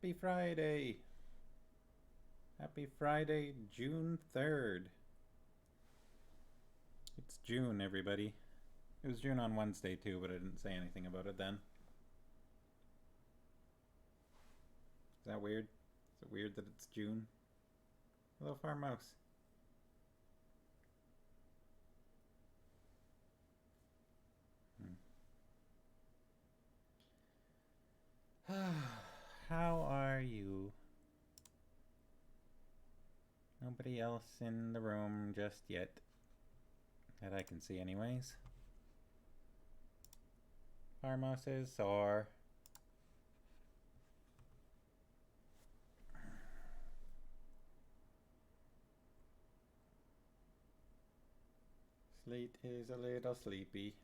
Happy Friday! Happy Friday, June 3rd. It's June, everybody. It was June on Wednesday too, but I didn't say anything about it then. Is that weird? Is it weird that it's June? Hello, Farm Mouse. How are you? Nobody else in the room just yet. That I can see anyways. Farm Mouse is sore. Slate is a little sleepy.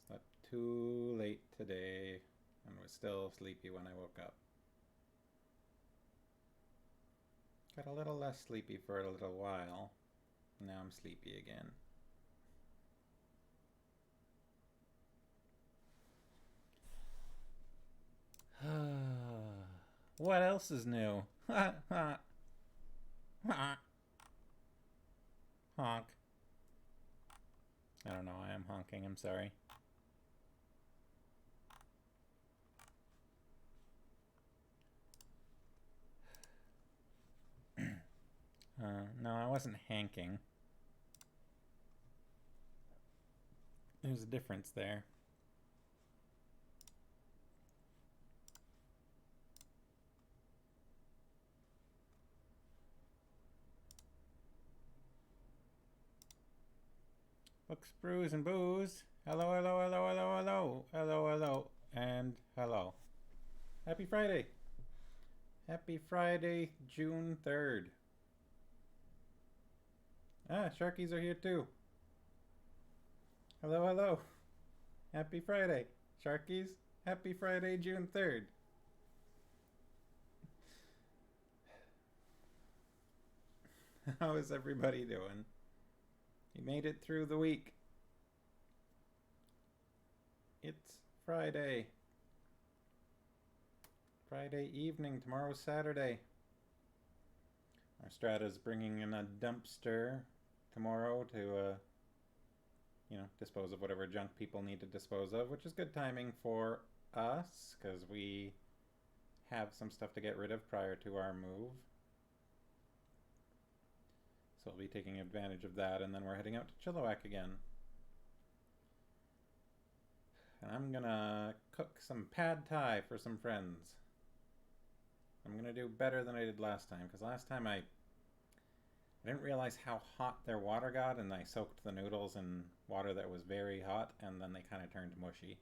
Slept too late today and was still sleepy when I woke up. Got a little less sleepy for a little while. Now I'm sleepy again. What else is new? Honk. I don't know why I'm honking, I'm sorry. No, I wasn't hanking. There's a difference there. Books, brews, and booze. Hello, hello, hello, hello, hello. Hello, hello, and hello. Happy Friday. Happy Friday, June 3rd. Ah, Sharkies are here too. Hello, hello. Happy Friday. Sharkies, happy Friday, June 3rd. How is everybody doing? You made it through the week. It's Friday. Friday evening. Tomorrow's Saturday. Our strata's bringing in a dumpster tomorrow to, dispose of whatever junk people need to dispose of, which is good timing for us, because we have some stuff to get rid of prior to our move. So we'll be taking advantage of that, and then we're heading out to Chilliwack again. And I'm gonna cook some pad thai for some friends. I'm gonna do better than I did last time, because last time I didn't realize how hot their water got, and I soaked the noodles in water that was very hot, and then they kind of turned mushy.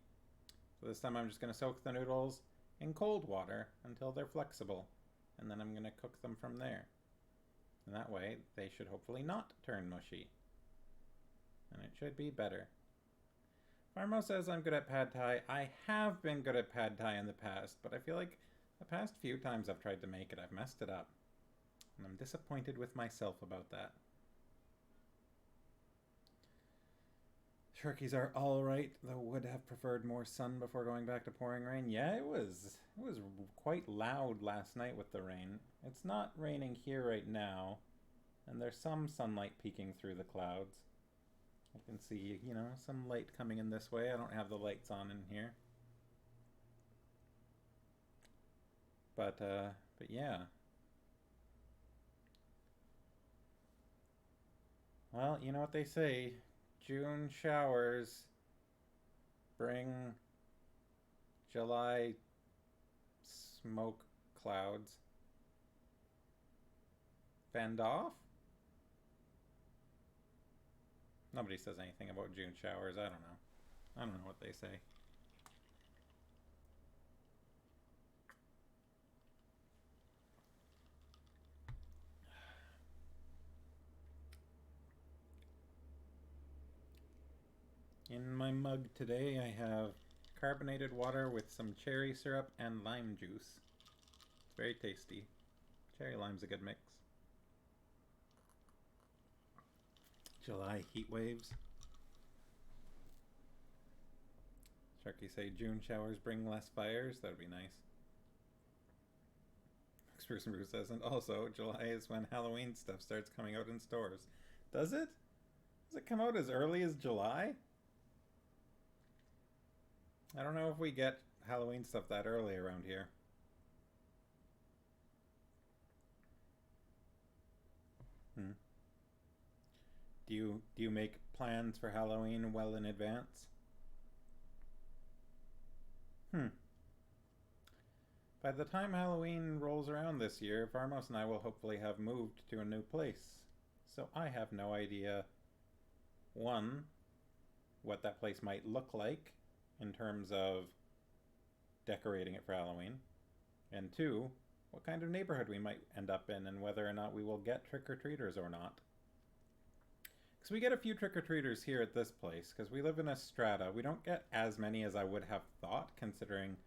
So this time I'm just gonna soak the noodles in cold water until they're flexible, and then I'm gonna cook them from there. And that way, they should hopefully not turn mushy. And it should be better. Farmo says I'm good at pad thai. I have been good at pad thai in the past, but I feel like the past few times I've tried to make it, I've messed it up. And I'm disappointed with myself about that. Sharkies are alright, though would have preferred more sun before going back to pouring rain. Yeah, it was quite loud last night with the rain. It's not raining here right now, and there's some sunlight peeking through the clouds. I can see, some light coming in this way. I don't have the lights on in here. But yeah. Well, you know what they say. June showers bring July smoke clouds. Fend off? Nobody says anything about June showers. I don't know. I don't know what they say. In my mug today, I have carbonated water with some cherry syrup and lime juice. It's very tasty. Cherry lime's a good mix. July heat waves. Sharky say June showers bring less fires. That would be nice. Spruce and Bruce says, and also July is when Halloween stuff starts coming out in stores. Does it? Does it come out as early as July? I don't know if we get Halloween stuff that early around here. Do you make plans for Halloween well in advance? By the time Halloween rolls around this year, Varmos and I will hopefully have moved to a new place. So I have no idea, one, what that place might look like in terms of decorating it for Halloween, and two, what kind of neighborhood we might end up in and whether or not we will get trick-or-treaters or not. Because we get a few trick-or-treaters here at this place, because we live in a strata. We don't get as many as I would have thought, considering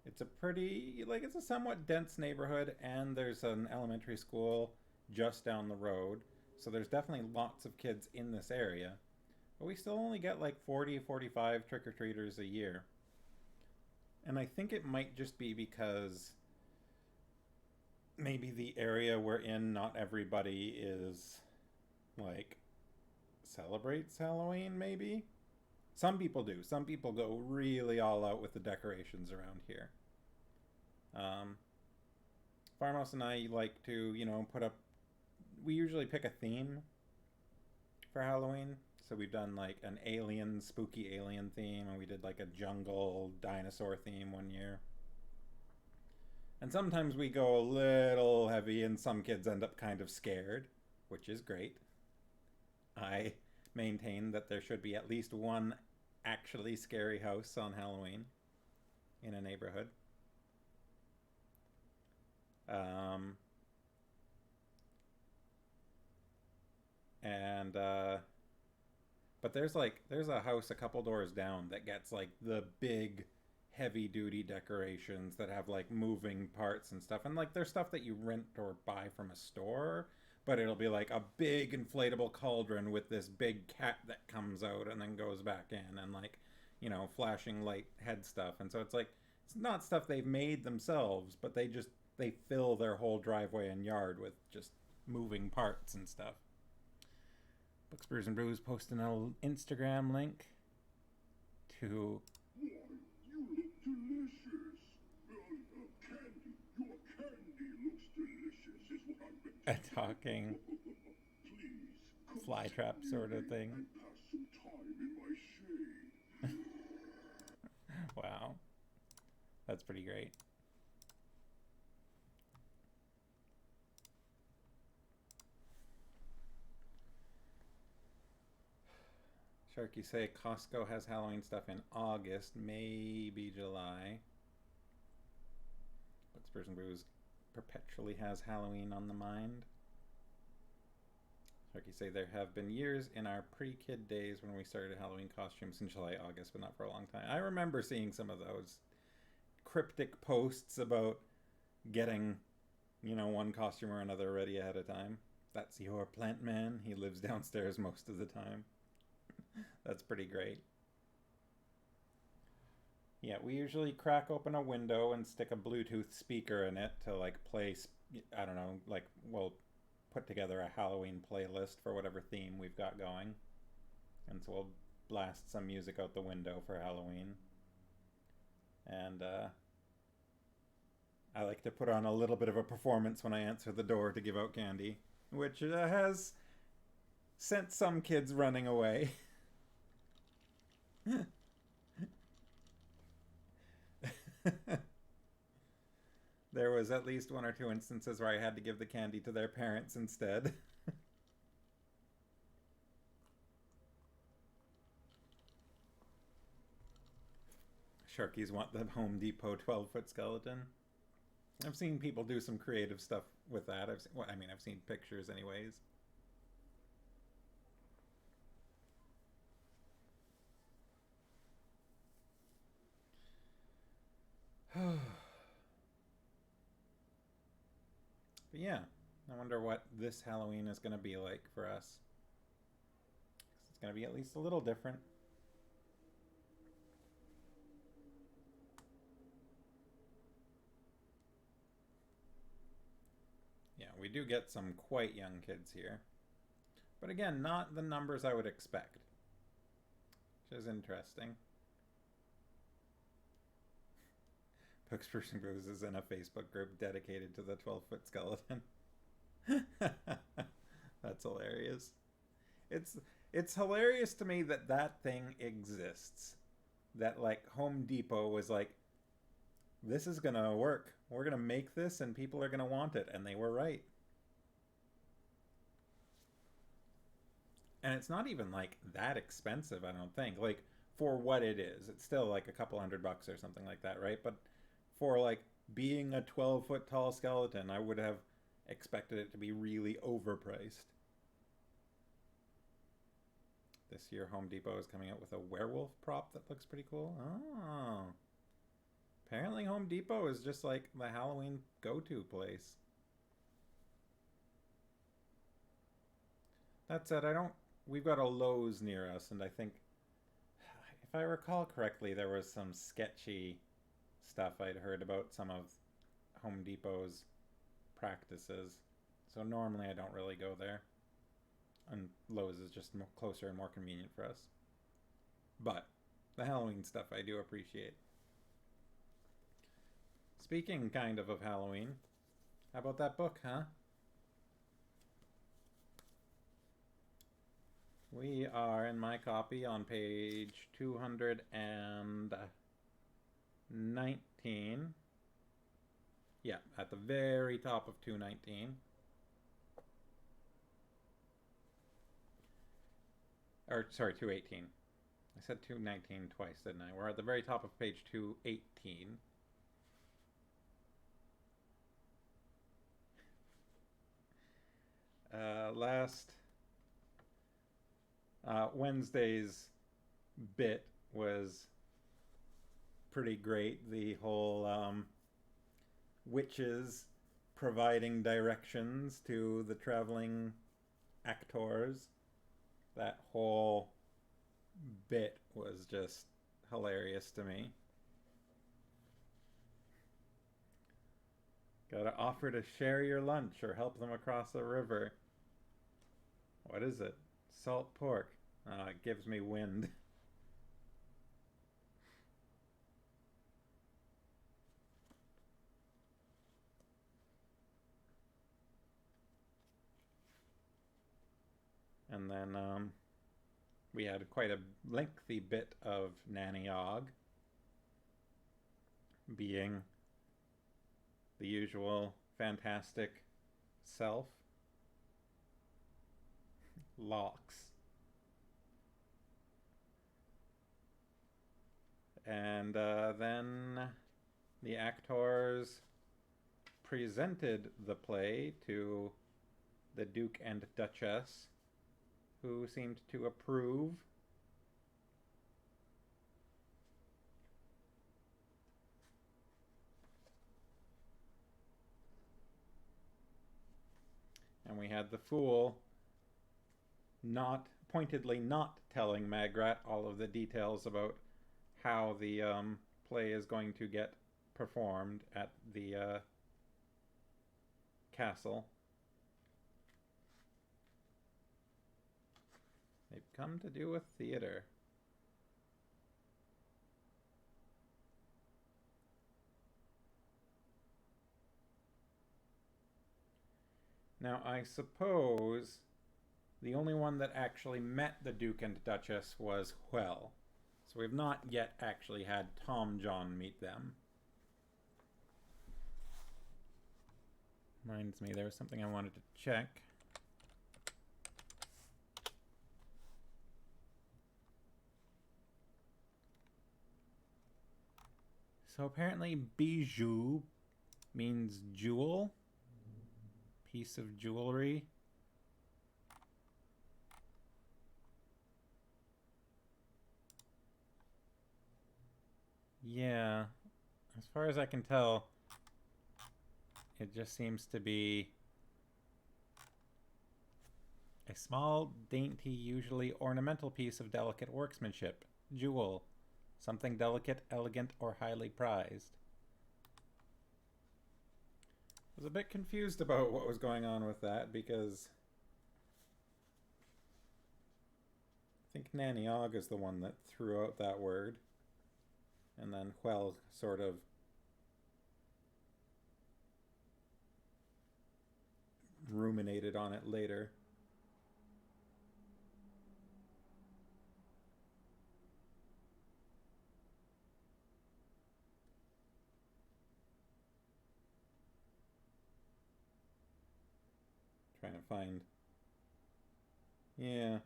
it's a pretty, it's a somewhat dense neighborhood, and there's an elementary school just down the road, so there's definitely lots of kids in this area. But we still only get 40, 45 trick-or-treaters a year. And I think it might just be because maybe the area we're in, not everybody is, celebrates Halloween, maybe? Some people do. Some people go really all out with the decorations around here. Farmhouse and I like to, put up... We usually pick a theme for Halloween. So we've done, an alien, spooky alien theme, and we did, a jungle dinosaur theme one year. And sometimes we go a little heavy, and some kids end up kind of scared, which is great. I maintain that there should be at least one actually scary house on Halloween in a neighborhood. But there's a house a couple doors down that gets the big heavy duty decorations that have moving parts and stuff, and there's stuff that you rent or buy from a store, but it'll be a big inflatable cauldron with this big cat that comes out and then goes back in, and flashing light head stuff. And so it's not stuff they've made themselves, but they fill their whole driveway and yard with just moving parts and stuff. Books, Brews, and Brews posting an Instagram link to... Why, you look delicious. Candy. Your candy looks delicious is what I meant. A talking Please, flytrap sort of thing. And pass some time in my shade. Wow. That's pretty great. Sharky say Costco has Halloween stuff in August, maybe July. Books, Brews, and Brews perpetually has Halloween on the mind. Sharky say there have been years in our pre-kid days when we started Halloween costumes in July, August, but not for a long time. I remember seeing some of those cryptic posts about getting, one costume or another ready ahead of time. That's your plant man. He lives downstairs most of the time. That's pretty great. Yeah, we usually crack open a window and stick a Bluetooth speaker in it to play, I don't know, we'll put together a Halloween playlist for whatever theme we've got going. And so we'll blast some music out the window for Halloween. And I like to put on a little bit of a performance when I answer the door to give out candy, which has sent some kids running away. There was at least one or two instances where I had to give the candy to their parents instead. Sharkies want the Home Depot 12-foot skeleton. I've seen people do some creative stuff with that. I've seen pictures anyways. But yeah, I wonder what this Halloween is going to be like for us. It's going to be at least a little different. we do get some quite young kids here. But again, not the numbers I would expect. Which is interesting. Spokesperson Goes is in a Facebook group dedicated to the 12-foot skeleton. That's hilarious. It's hilarious to me that that thing exists. That, like, Home Depot was like, this is gonna work. We're gonna make this and people are gonna want it. And they were right. And it's not even, like, that expensive, I don't think. Like, for what it is. It's still, like, a couple $100 or something like that, right? But for, like, being a 12-foot tall skeleton, I would have expected it to be really overpriced. This year, Home Depot is coming out with a werewolf prop that looks pretty cool. Oh. Apparently, Home Depot is just, like, the Halloween go-to place. That said, we've got a Lowe's near us, and I think, if I recall correctly, there was some sketchy stuff I'd heard about some of Home Depot's practices. So normally I don't really go there. And Lowe's is just closer and more convenient for us. But the Halloween stuff I do appreciate. Speaking kind of Halloween, how about that book, huh? We are in my copy on page 219. Yeah, at the very top of 219. Or, sorry, 218. I said 219 twice, didn't I? We're at the very top of page 218. Last Wednesday's bit was pretty great. The whole witches providing directions to the traveling actors. That whole bit was just hilarious to me. Gotta offer to share your lunch or help them across the river. What is it? Salt pork. It gives me wind. And then we had quite a lengthy bit of Nanny Og being the usual fantastic self. Locks. And then the actors presented the play to the Duke and Duchess, who seemed to approve. And we had the fool pointedly not telling Magrat all of the details about how the play is going to get performed at the castle. They've come to do a theater. Now, I suppose the only one that actually met the Duke and Duchess was Hwel. So we've not yet actually had Tom John meet them. Reminds me, there was something I wanted to check. So apparently bijou means jewel, piece of jewelry. Yeah, as far as I can tell, it just seems to be a small, dainty, usually ornamental piece of delicate workmanship, jewel, something delicate, elegant, or highly prized. was a bit confused about what was going on with that because I think Nanny Og is the one that threw out that word. And then Huel sort of ruminated on it later. Trying to find. Yeah.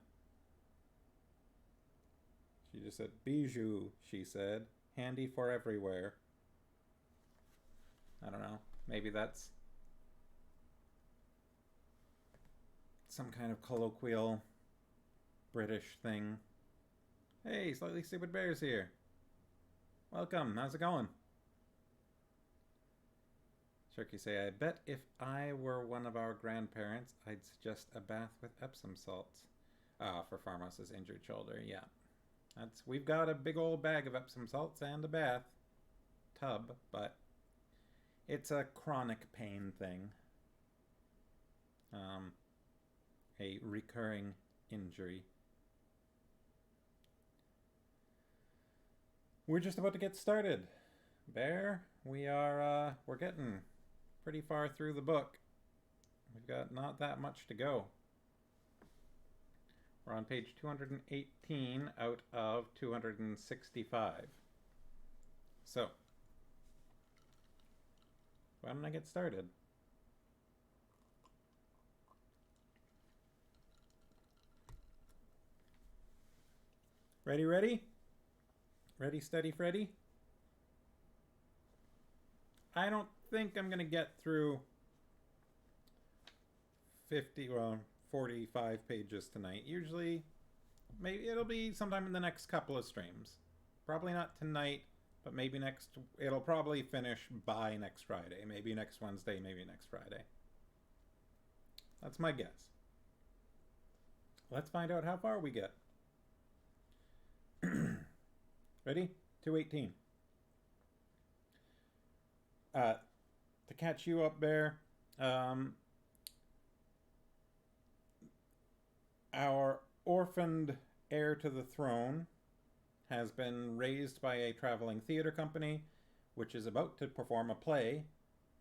She just said, bijou, she said. Handy for everywhere. I don't know. Maybe that's some kind of colloquial British thing. Hey, Slightly Stupid Bear's here. Welcome. How's it going? Sharky say, I bet if I were one of our grandparents, I'd suggest a bath with Epsom salts. Ah, for Farmhouse's injured shoulder, yeah. We've got a big old bag of Epsom salts and a bath tub, but it's a chronic pain thing. A recurring injury. We're just about to get started. Bear, we're getting pretty far through the book. We've got not that much to go. We're on page 218 out of 265. So, why don't I get started? Ready, ready? Ready, steady, Freddy? I don't think I'm going to get through 45 pages tonight. Usually, maybe it'll be sometime in the next couple of streams. Probably not tonight, but maybe it'll probably finish by next Friday. Maybe next Wednesday, maybe next Friday. That's my guess. Let's find out how far we get. Ready? 218. To catch you up, Bear, our orphaned heir to the throne has been raised by a traveling theater company, which is about to perform a play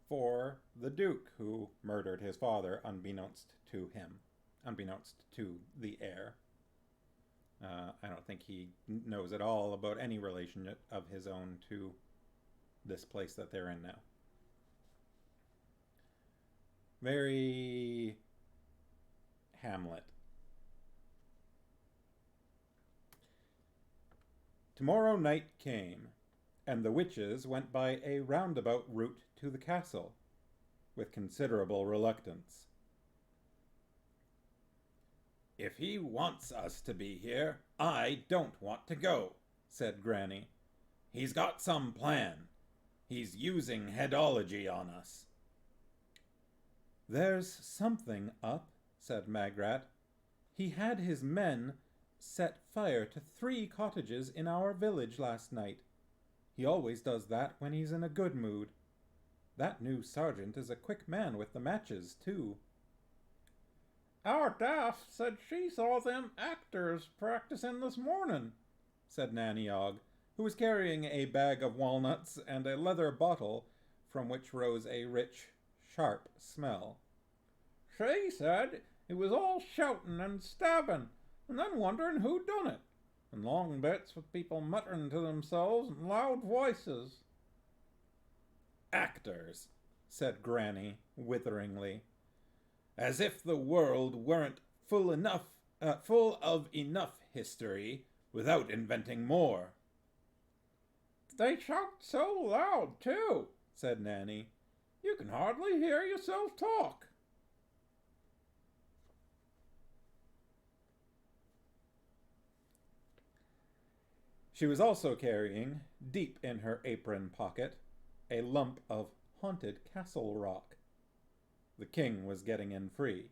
for the Duke, who murdered his father unbeknownst to him, unbeknownst to the heir. I don't think he knows at all about any relation of his own to this place that they're in now. Very Hamlet. Tomorrow night came, and the witches went by a roundabout route to the castle, with considerable reluctance. If he wants us to be here, I don't want to go, said Granny. He's got some plan. He's using headology on us. There's something up, said Magrat. He had his men set fire to 3 cottages in our village last night. He always does that when he's in a good mood. That new sergeant is a quick man with the matches, too. Our Daff said she saw them actors practicing this morning, said Nanny Og, who was carrying a bag of walnuts and a leather bottle from which rose a rich, sharp smell. She said it was all shouting and stabbing, and then wondering who done it, and long bits with people muttering to themselves in loud voices. Actors, said Granny witheringly. As if the world weren't full of enough history without inventing more. They shout so loud, too, said Nanny. You can hardly hear yourself talk. She was also carrying, deep in her apron pocket, a lump of haunted castle rock. The king was getting in free.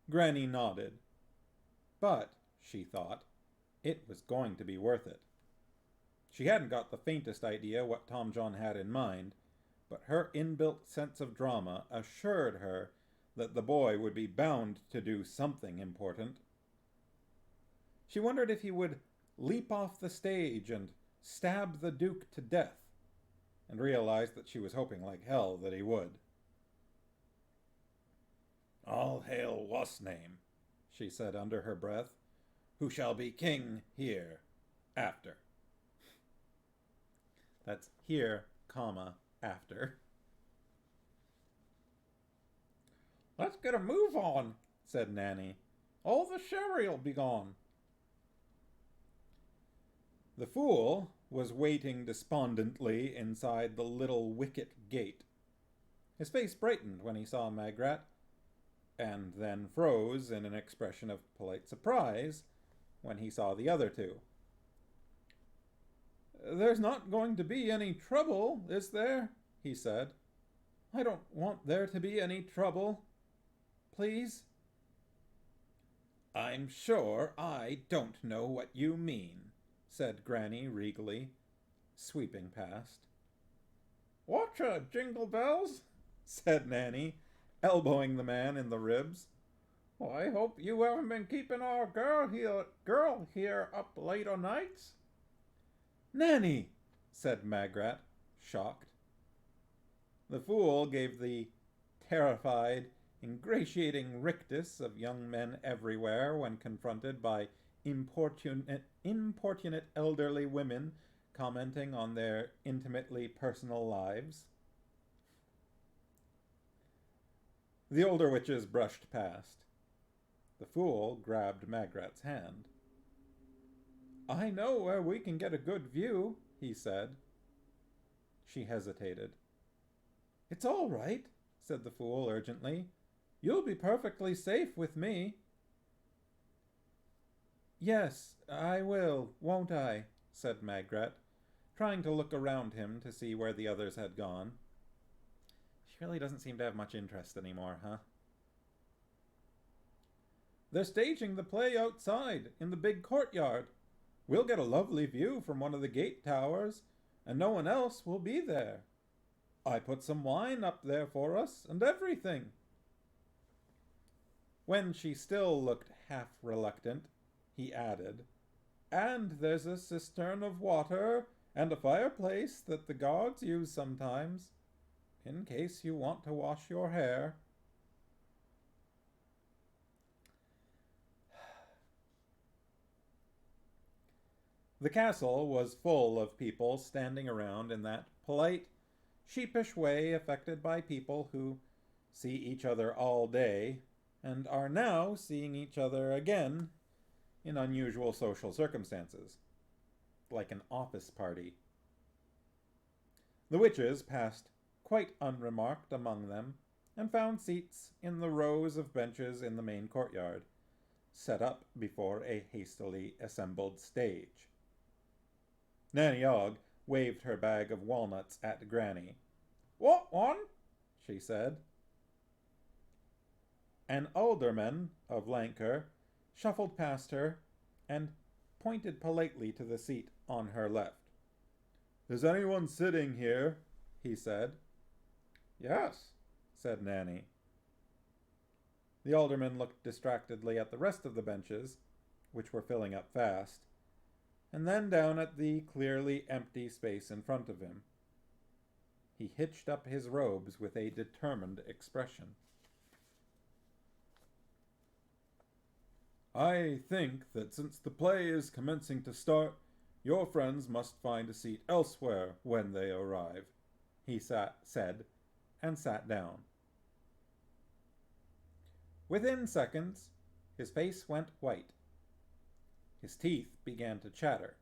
Granny nodded. But, she thought, it was going to be worth it. She hadn't got the faintest idea what Tom John had in mind, but her inbuilt sense of drama assured her that the boy would be bound to do something important. She wondered if he would leap off the stage and stab the Duke to death, and realized that she was hoping like hell that he would. "All hail what's name," she said under her breath, "who shall be king here after." That's here, comma, after. "Let's get a move on," said Nanny. "All the sherry'll be gone." The fool was waiting despondently inside the little wicket gate. His face brightened when he saw Magrat, and then froze in an expression of polite surprise when he saw the other two. "There's not going to be any trouble, is there?" he said. "I don't want there to be any trouble. Please." "I'm sure I don't know what you mean," said Granny regally, sweeping past. "Watcha, Jingle Bells," said Nanny, elbowing the man in the ribs. "I hope you haven't been keeping our girl here up late o' nights." "Nanny!" said Magrat, shocked. The fool gave the terrified, ingratiating rictus of young men everywhere when confronted by importunate elderly women commenting on their intimately personal lives. The older witches brushed past. The fool grabbed Magrat's hand. "I know where we can get a good view," he said. She hesitated. "It's all right," said the fool urgently. "You'll be perfectly safe with me." "Yes, I will, won't I?" said Magrat, trying to look around him to see where the others had gone. She really doesn't seem to have much interest anymore, huh? "They're staging the play outside, in the big courtyard. We'll get a lovely view from one of the gate towers, and no one else will be there. I put some wine up there for us, and everything." When she still looked half reluctant, he added, "And there's a cistern of water and a fireplace that the guards use sometimes, in case you want to wash your hair." The castle was full of people standing around in that polite, sheepish way affected by people who see each other all day and are now seeing each other again in unusual social circumstances, like an office party. The witches passed quite unremarked among them and found seats in the rows of benches in the main courtyard, set up before a hastily assembled stage. Nanny Ogg waved her bag of walnuts at Granny. "What one?" she said. An alderman of Lancre shuffled past her and pointed politely to the seat on her left. "Is anyone sitting here?" he said. "Yes," said Nanny. The alderman looked distractedly at the rest of the benches, which were filling up fast, and then down at the clearly empty space in front of him. He hitched up his robes with a determined expression. "I think that since the play is commencing to start, your friends must find a seat elsewhere when they arrive," he said, and sat down. Within seconds, his face went white. His teeth began to chatter.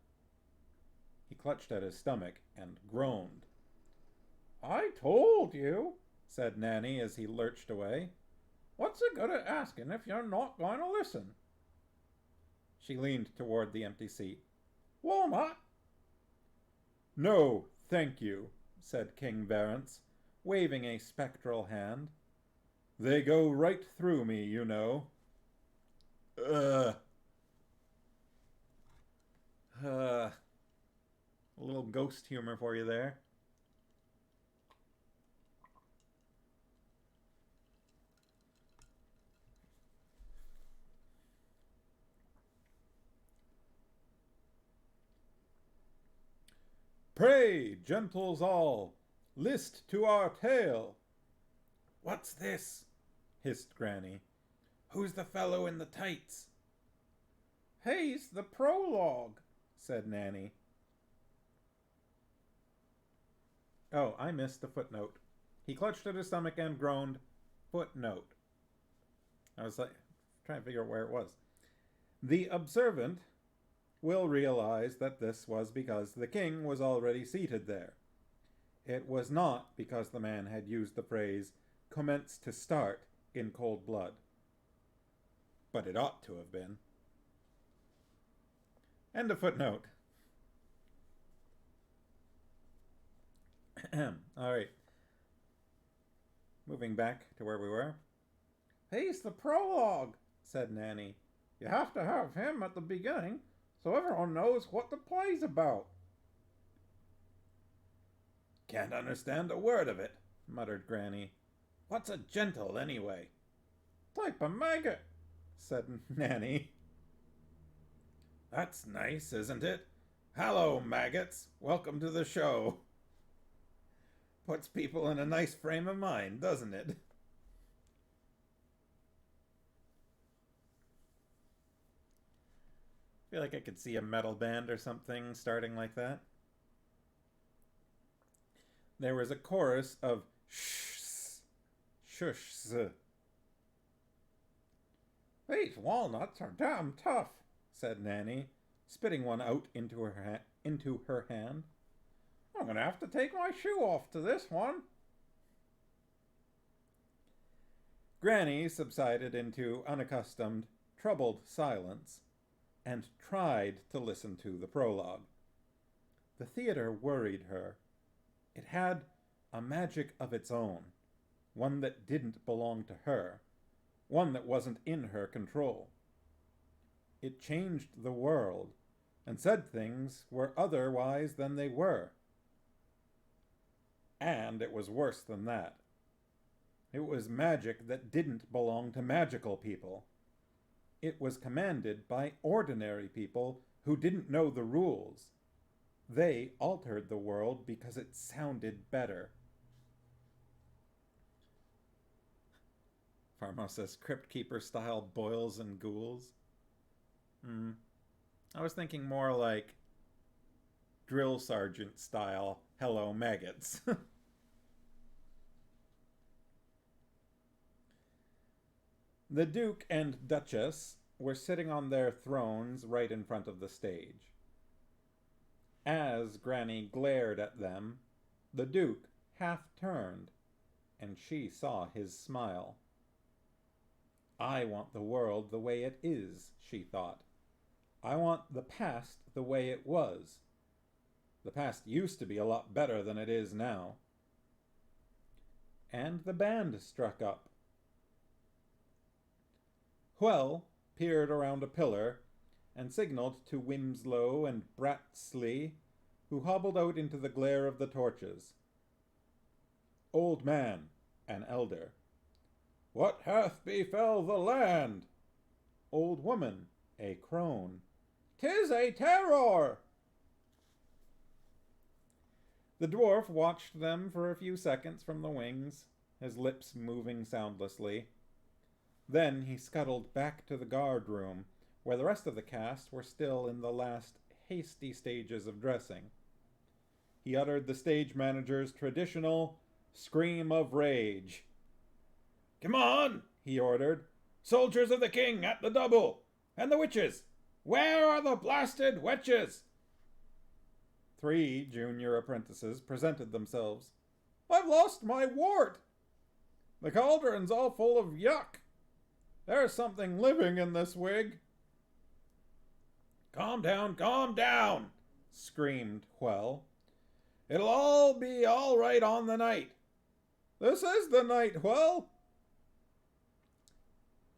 He clutched at his stomach and groaned. "I told you," said Nanny as he lurched away. "What's the good of asking if you're not going to listen?" She leaned toward the empty seat. "Walnut?" "No, thank you," said King Varence, waving a spectral hand. "They go right through me, you know." Ugh. A little ghost humor for you there. Pray, gentles all, list to our tale. What's this? Hissed Granny. Who's the fellow in the tights? He's the Prologue, said Nanny. Oh, I missed the footnote. He clutched at his stomach and groaned, footnote. I was like, trying to figure out where it was. The observant will realize that this was because the king was already seated there. It was not because the man had used the phrase commence to start in cold blood. But it ought to have been. End of footnote. All right. Moving back to where we were. He's the Prologue, said Nanny. You have to have him at the beginning so everyone knows what the play's about. Can't understand a word of it, muttered Granny. What's a gentle, anyway? Type of maggot, said Nanny. That's nice, isn't it? Hello, maggots. Welcome to the show. Puts people in a nice frame of mind, doesn't it? I feel like I could see a metal band or something starting like that. There was a chorus of shh, shush. These walnuts are damn tough, said Nanny, spitting one out into her hand. I'm going to have to take my shoe off to this one. Granny subsided into unaccustomed, troubled silence and tried to listen to the prologue. The theater worried her. It had a magic of its own, one that didn't belong to her, one that wasn't in her control. It changed the world and said things were otherwise than they were. And it was worse than that. It was magic that didn't belong to magical people. It was commanded by ordinary people who didn't know the rules. They altered the world because it sounded better. Farmo says Crypt Keeper style boils and ghouls. I was thinking more like Drill Sergeant style hello maggots. The Duke and Duchess were sitting on their thrones right in front of the stage. As Granny glared at them, the Duke half turned, and she saw his smile. I want the world the way it is, she thought. I want the past the way it was. The past used to be a lot better than it is now. And the band struck up. Hwell peered around a pillar and signaled to Wimslow and Bratsley, who hobbled out into the glare of the torches. Old man, an elder. What hath befell the land? Old woman, a crone. 'Tis a terror! The dwarf watched them for a few seconds from the wings, his lips moving soundlessly. Then he scuttled back to the guard room, where the rest of the cast were still in the last hasty stages of dressing. He uttered the stage manager's traditional scream of rage. Come on, he ordered. Soldiers of the king at the double! And the witches! Where are the blasted witches? 3 junior apprentices presented themselves. I've lost my wart! The cauldron's all full of yuck! There's something living in this wig. Calm down, screamed Hwell. It'll all be all right on the night. This is the night, Hwell.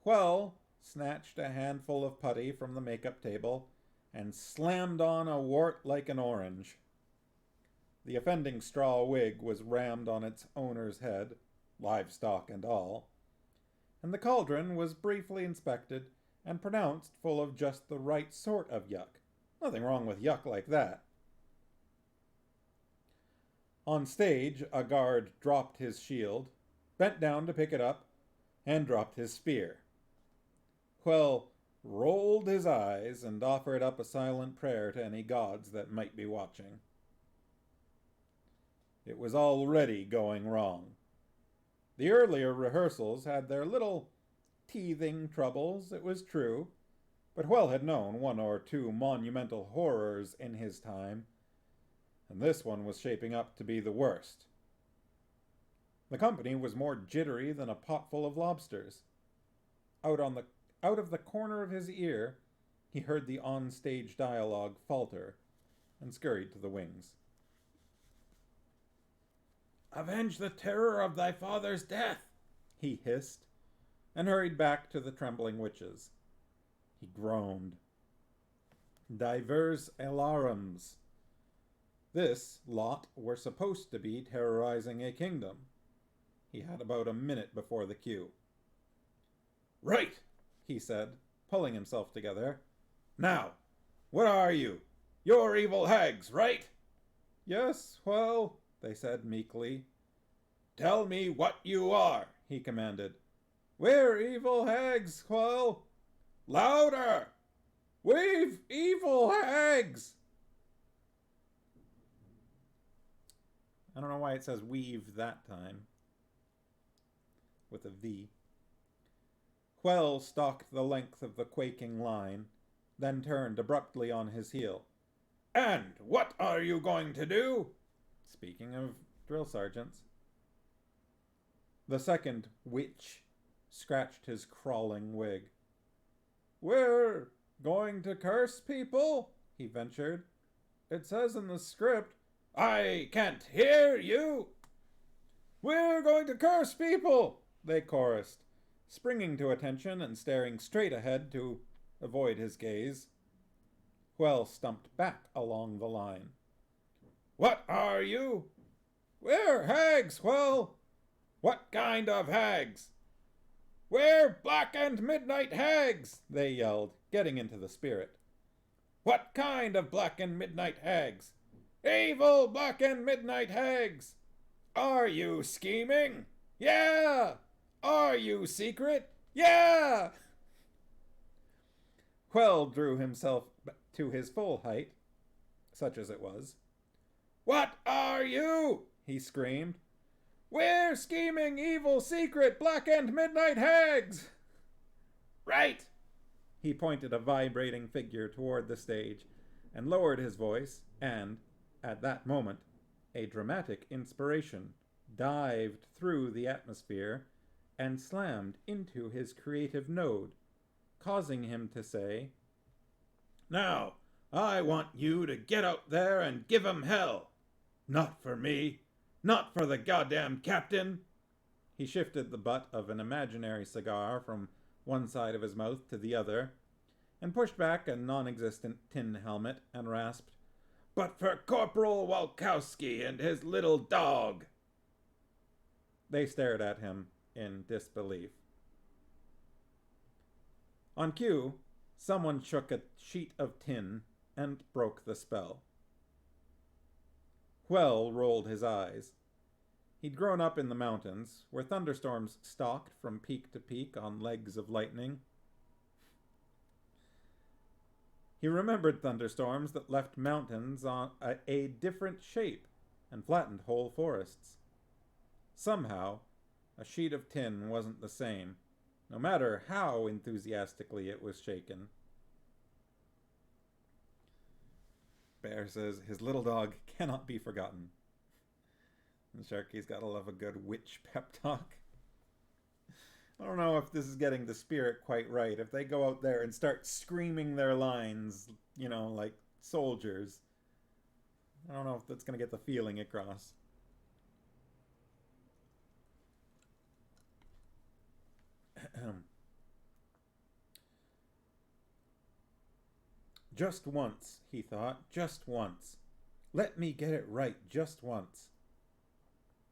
Hwell snatched a handful of putty from the makeup table and slammed on a wart like an orange. The offending straw wig was rammed on its owner's head, livestock and all, and the cauldron was briefly inspected and pronounced full of just the right sort of yuck. Nothing wrong with yuck like that. On stage, a guard dropped his shield, bent down to pick it up, and dropped his spear. Quell rolled his eyes and offered up a silent prayer to any gods that might be watching. It was already going wrong. The earlier rehearsals had their little teething troubles, it was true, but Quell had known one or two monumental horrors in his time, and this one was shaping up to be the worst. The company was more jittery than a pot full of lobsters. Out of the corner of his ear, he heard the on-stage dialogue falter and scurried to the wings. "Avenge the terror of thy father's death," he hissed, and hurried back to the trembling witches. He groaned. Divers alarums. This lot were supposed to be terrorizing a kingdom. He had about a minute before the cue. "Right," he said, pulling himself together. "Now, what are you? You're evil hags, right?" "Yes, well," they said meekly. "Tell me what you are," he commanded. "We're evil hags, Quell." "Louder!" "We've evil hags!" I don't know why it says weave that time. With a V. Quell stalked the length of the quaking line, then turned abruptly on his heel. "And what are you going to do?" Speaking of drill sergeants. The second witch scratched his crawling wig. "We're going to curse people," he ventured. "It says in the script." "I can't hear you." "We're going to curse people," they chorused, springing to attention and staring straight ahead to avoid his gaze. Quell stumped back along the line. "What are you?" "We're hags, Quell." "What kind of hags?" "We're black and midnight hags," they yelled, getting into the spirit. "What kind of black and midnight hags?" "Evil black and midnight hags." "Are you scheming?" "Yeah." "Are you secret?" "Yeah." Quell drew himself to his full height, such as it was. "What are you?" he screamed. "We're scheming, evil, secret, black and midnight hags." "Right." He pointed a vibrating figure toward the stage and lowered his voice, and, at that moment, a dramatic inspiration dived through the atmosphere and slammed into his creative node, causing him to say, "Now, I want you to get out there and give 'em hell. Not for me. Not for the goddamn captain." He shifted the butt of an imaginary cigar from one side of his mouth to the other, and pushed back a non-existent tin helmet and rasped, "But for Corporal Walkowski and his little dog." They stared at him in disbelief. On cue, someone shook a sheet of tin and broke the spell. Quell rolled his eyes. He'd grown up in the mountains, where thunderstorms stalked from peak to peak on legs of lightning. He remembered thunderstorms that left mountains on a different shape and flattened whole forests. Somehow, a sheet of tin wasn't the same, no matter how enthusiastically it was shaken. Bear says his little dog cannot be forgotten. And Sharky's gotta love a good witch pep talk. I don't know if this is getting the spirit quite right. If they go out there and start screaming their lines, like soldiers, I don't know if that's gonna get the feeling across. Just once, he thought, just once. Let me get it right just once.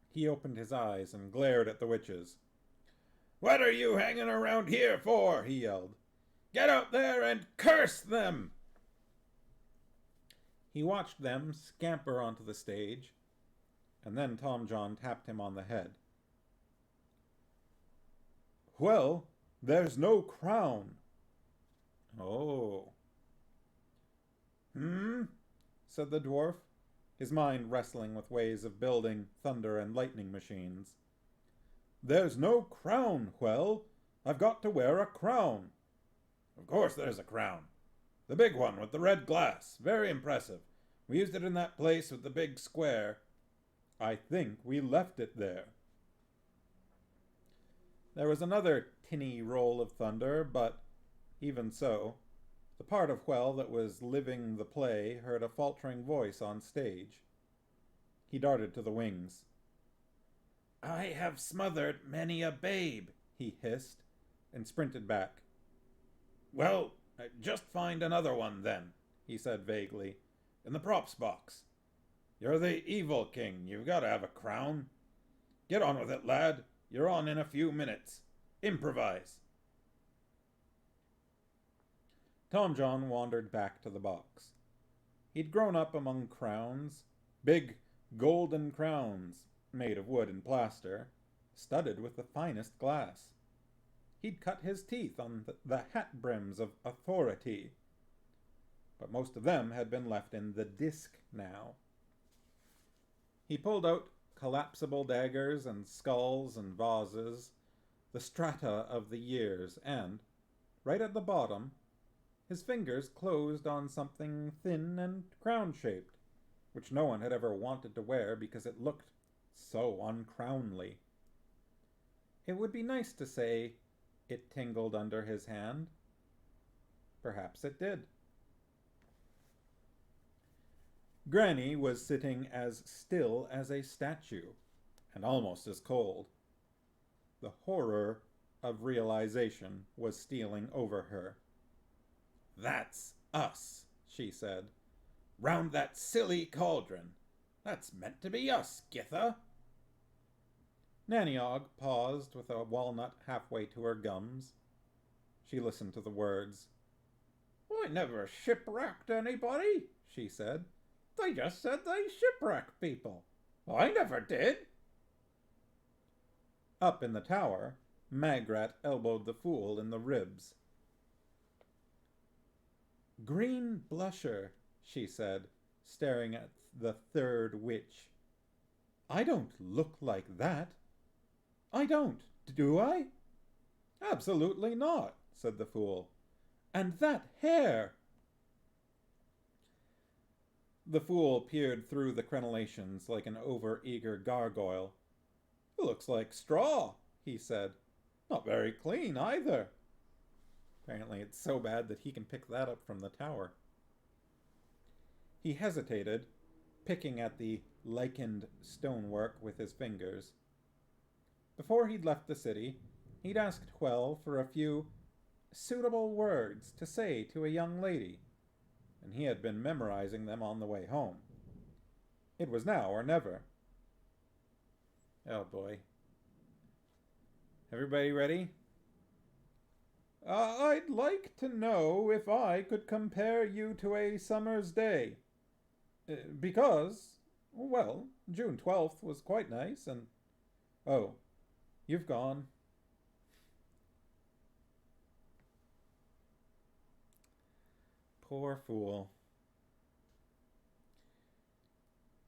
He opened his eyes and glared at the witches. "What are you hanging around here for?" he yelled. "Get out there and curse them!" He watched them scamper onto the stage, and then Tom John tapped him on the head. "Well, there's no crown." "Oh." Said the dwarf, his mind wrestling with ways of building thunder and lightning machines. "There's no crown, Well. I've got to wear a crown." "Of course there's a crown. The big one with the red glass. Very impressive. We used it in that place with the big square." "I think we left it there." There was another tinny roll of thunder, but even so, the part of Well that was living the play heard a faltering voice on stage. He darted to the wings. "I have smothered many a babe," he hissed, and sprinted back. "Well, just find another one then," he said vaguely, "in the props box. You're the evil king. You've got to have a crown. Get on with it, lad. You're on in a few minutes. Improvise." Tom John wandered back to the box. He'd grown up among crowns, big golden crowns made of wood and plaster, studded with the finest glass. He'd cut his teeth on the hat brims of authority, but most of them had been left in the disc now. He pulled out collapsible daggers and skulls and vases, the strata of the years, and, right at the bottom, his fingers closed on something thin and crown-shaped, which no one had ever wanted to wear because it looked so uncrownly. It would be nice to say it tingled under his hand. Perhaps it did. Granny was sitting as still as a statue, and almost as cold. The horror of realization was stealing over her. "That's us," she said. "Round that silly cauldron. That's meant to be us, Githa." Nannyog paused with a walnut halfway to her gums. She listened to the words. "I never shipwrecked anybody," she said. "They just said they shipwreck people. I never did." Up in the tower, Magrat elbowed the fool in the ribs. "Green blusher," she said, staring at the third witch. "I don't look like that." "I don't, do I?" "Absolutely not," said the fool. "And that hair!" The fool peered through the crenellations like an over-eager gargoyle. "It looks like straw," he said. "Not very clean, either." Apparently it's so bad that he can pick that up from the tower. He hesitated, picking at the lichened stonework with his fingers. Before he'd left the city, he'd asked Well for a few suitable words to say to a young lady, and he had been memorizing them on the way home. It was now or never. Oh boy. Everybody ready? "I'd like to know if I could compare you to a summer's day. Because, well, June 12th was quite nice, and... Oh, you've gone." Poor fool.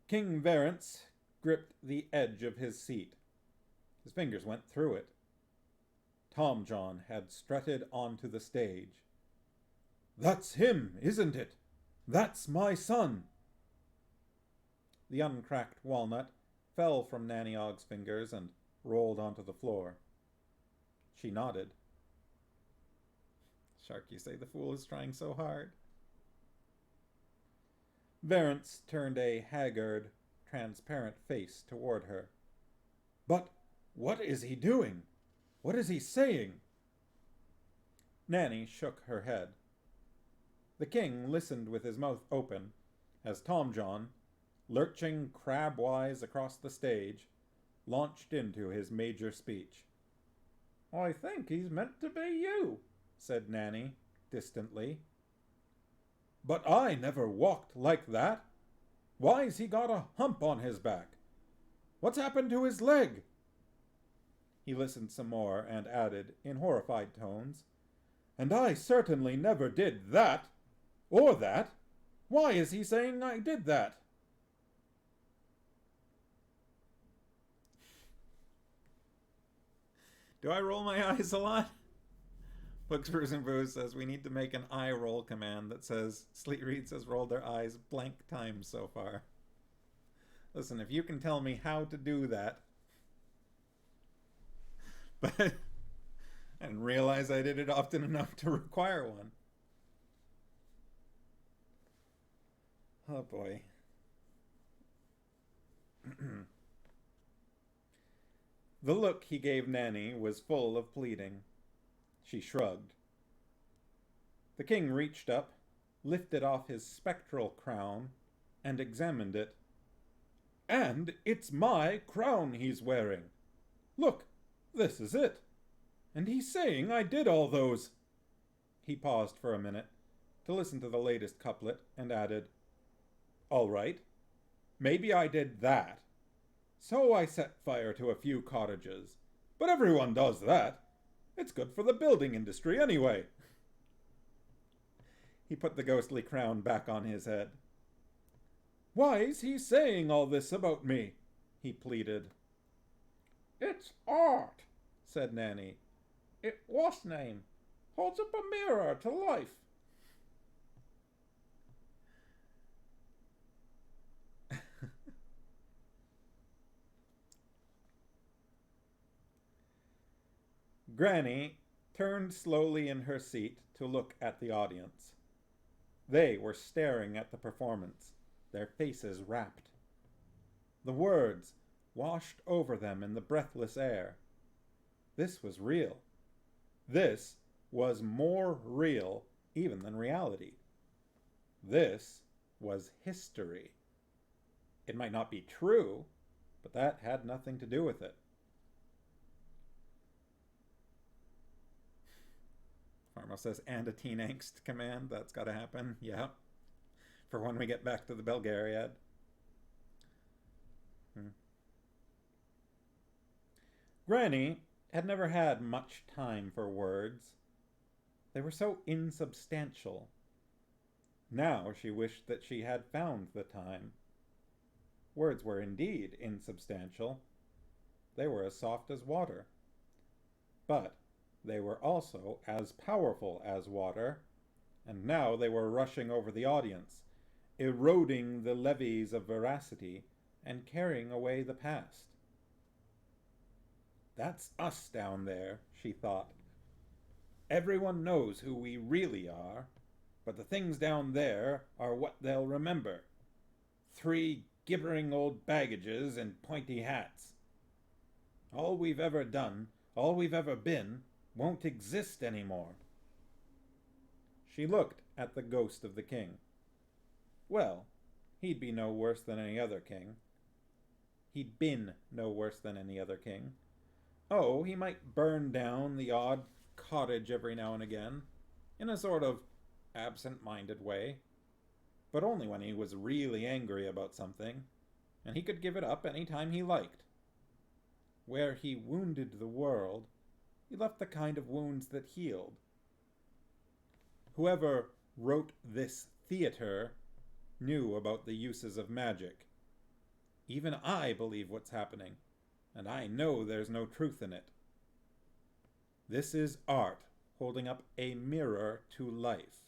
King Verence gripped the edge of his seat. His fingers went through it. Tom John had strutted onto the stage. "That's him, isn't it? That's my son." The uncracked walnut fell from Nannyog's fingers and rolled onto the floor. She nodded. Shark, you say the fool is trying so hard. Verence turned a haggard, transparent face toward her. "But what is he doing? What is he saying?" Nanny shook her head. The king listened with his mouth open as Tom John, lurching crab-wise across the stage, launched into his major speech. "I think he's meant to be you," said Nanny, distantly. "But I never walked like that. Why's he got a hump on his back? What's happened to his leg? He listened some more and added, in horrified tones, And I certainly never did that. Or that. Why is he saying I did that? Do I roll my eyes a lot? Books, Brews, and Booze says we need to make an eye roll command that says Sleet Reads has rolled their eyes blank times so far. Listen, if you can tell me how to do that. But I didn't realize I did it often enough to require one. Oh boy. The look he gave Nanny was full of pleading. She shrugged. The king reached up, lifted off his spectral crown, and examined it. And it's my crown he's wearing. Look, this is it. And he's saying I did all those. He paused for a minute to listen to the latest couplet and added, All right, maybe I did that. So I set fire to a few cottages. But everyone does that. It's good for the building industry anyway. He put the ghostly crown back on his head. Why's he saying all this about me? He pleaded. It's art, said Nanny. It what's name? Holds up a mirror to life. Granny turned slowly in her seat to look at the audience. They were staring at the performance, their faces rapt. The words washed over them in the breathless air. This was real. This was more real even than reality. This was history. It might not be true, but that had nothing to do with it. Farmo says, and a teen angst command. That's got to happen. Yeah. For when we get back to the Belgariad. Granny had never had much time for words. They were so insubstantial. Now she wished that she had found the time. Words were indeed insubstantial. They were as soft as water. But they were also as powerful as water, and now they were rushing over the audience, eroding the levees of veracity and carrying away the past. That's us down there, she thought. Everyone knows who we really are, but the things down there are what they'll remember. 3 gibbering old baggages and pointy hats. All we've ever done, all we've ever been, won't exist anymore. She looked at the ghost of the king. Well, he'd be no worse than any other king. He'd been no worse than any other king. Oh, he might burn down the odd cottage every now and again, in a sort of absent-minded way, but only when he was really angry about something, and he could give it up any time he liked. Where he wounded the world, he left the kind of wounds that healed. Whoever wrote this theater knew about the uses of magic. Even I believe what's happening, and I know there's no truth in it. This is art holding up a mirror to life.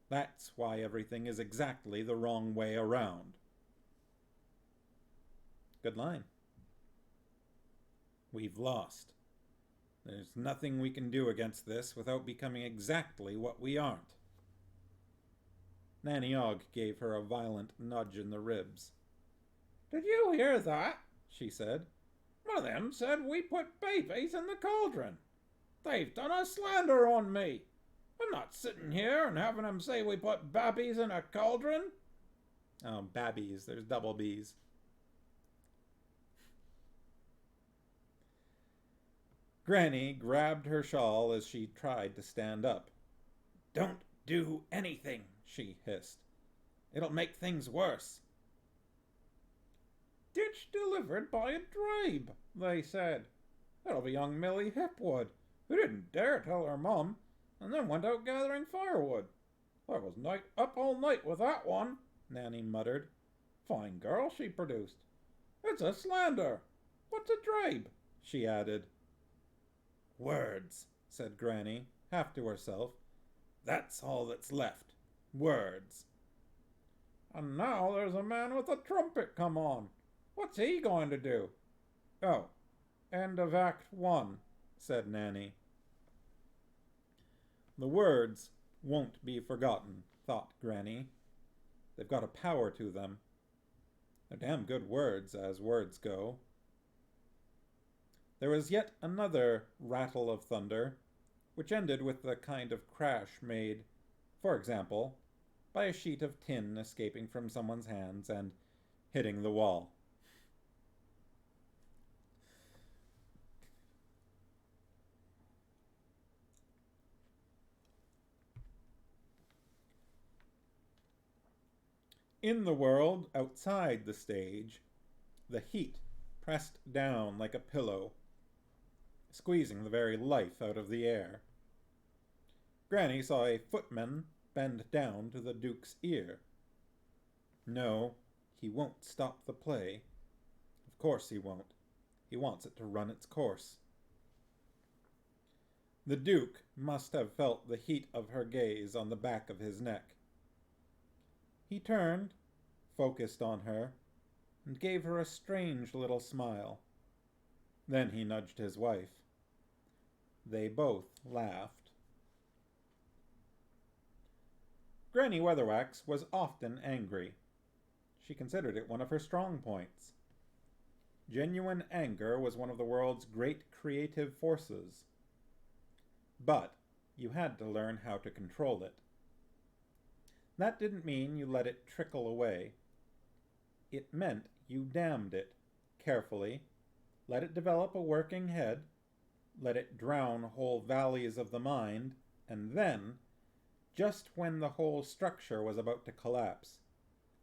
That's why everything is exactly the wrong way around. Good line. We've lost. There's nothing we can do against this without becoming exactly what we aren't. Nanny Ogg gave her a violent nudge in the ribs. Did you hear that? She said. One of them said we put babies in the cauldron. They've done a slander on me. I'm not sitting here and having them say we put babbies in a cauldron. Oh, babbies. There's double B's. Granny grabbed her shawl as she tried to stand up. Don't do anything, she hissed. It'll make things worse. ditch delivered by a Drabe, they said. It'll be young Millie Hipwood, who didn't dare tell her mum, and then went out gathering firewood. I was up all night with that one, Nanny muttered. Fine girl she produced. It's a slander. What's a Drabe? She added. Words, said Granny, half to herself. That's all that's left. Words. And now there's a man with a trumpet come on. What's he going to do? Oh, end of Act 1, said Nanny. The words won't be forgotten, thought Granny. They've got a power to them. They're damn good words, as words go. There was yet another rattle of thunder, which ended with the kind of crash made, for example, by a sheet of tin escaping from someone's hands and hitting the wall. In the world outside the stage, the heat pressed down like a pillow, squeezing the very life out of the air. Granny saw a footman bend down to the Duke's ear. No, he won't stop the play. Of course he won't. He wants it to run its course. The Duke must have felt the heat of her gaze on the back of his neck. He turned, focused on her, and gave her a strange little smile. Then he nudged his wife. They both laughed. Granny Weatherwax was often angry. She considered it one of her strong points. Genuine anger was one of the world's great creative forces. But you had to learn how to control it. That didn't mean you let it trickle away. It meant you dammed it carefully, let it develop a working head, let it drown whole valleys of the mind, and then, just when the whole structure was about to collapse,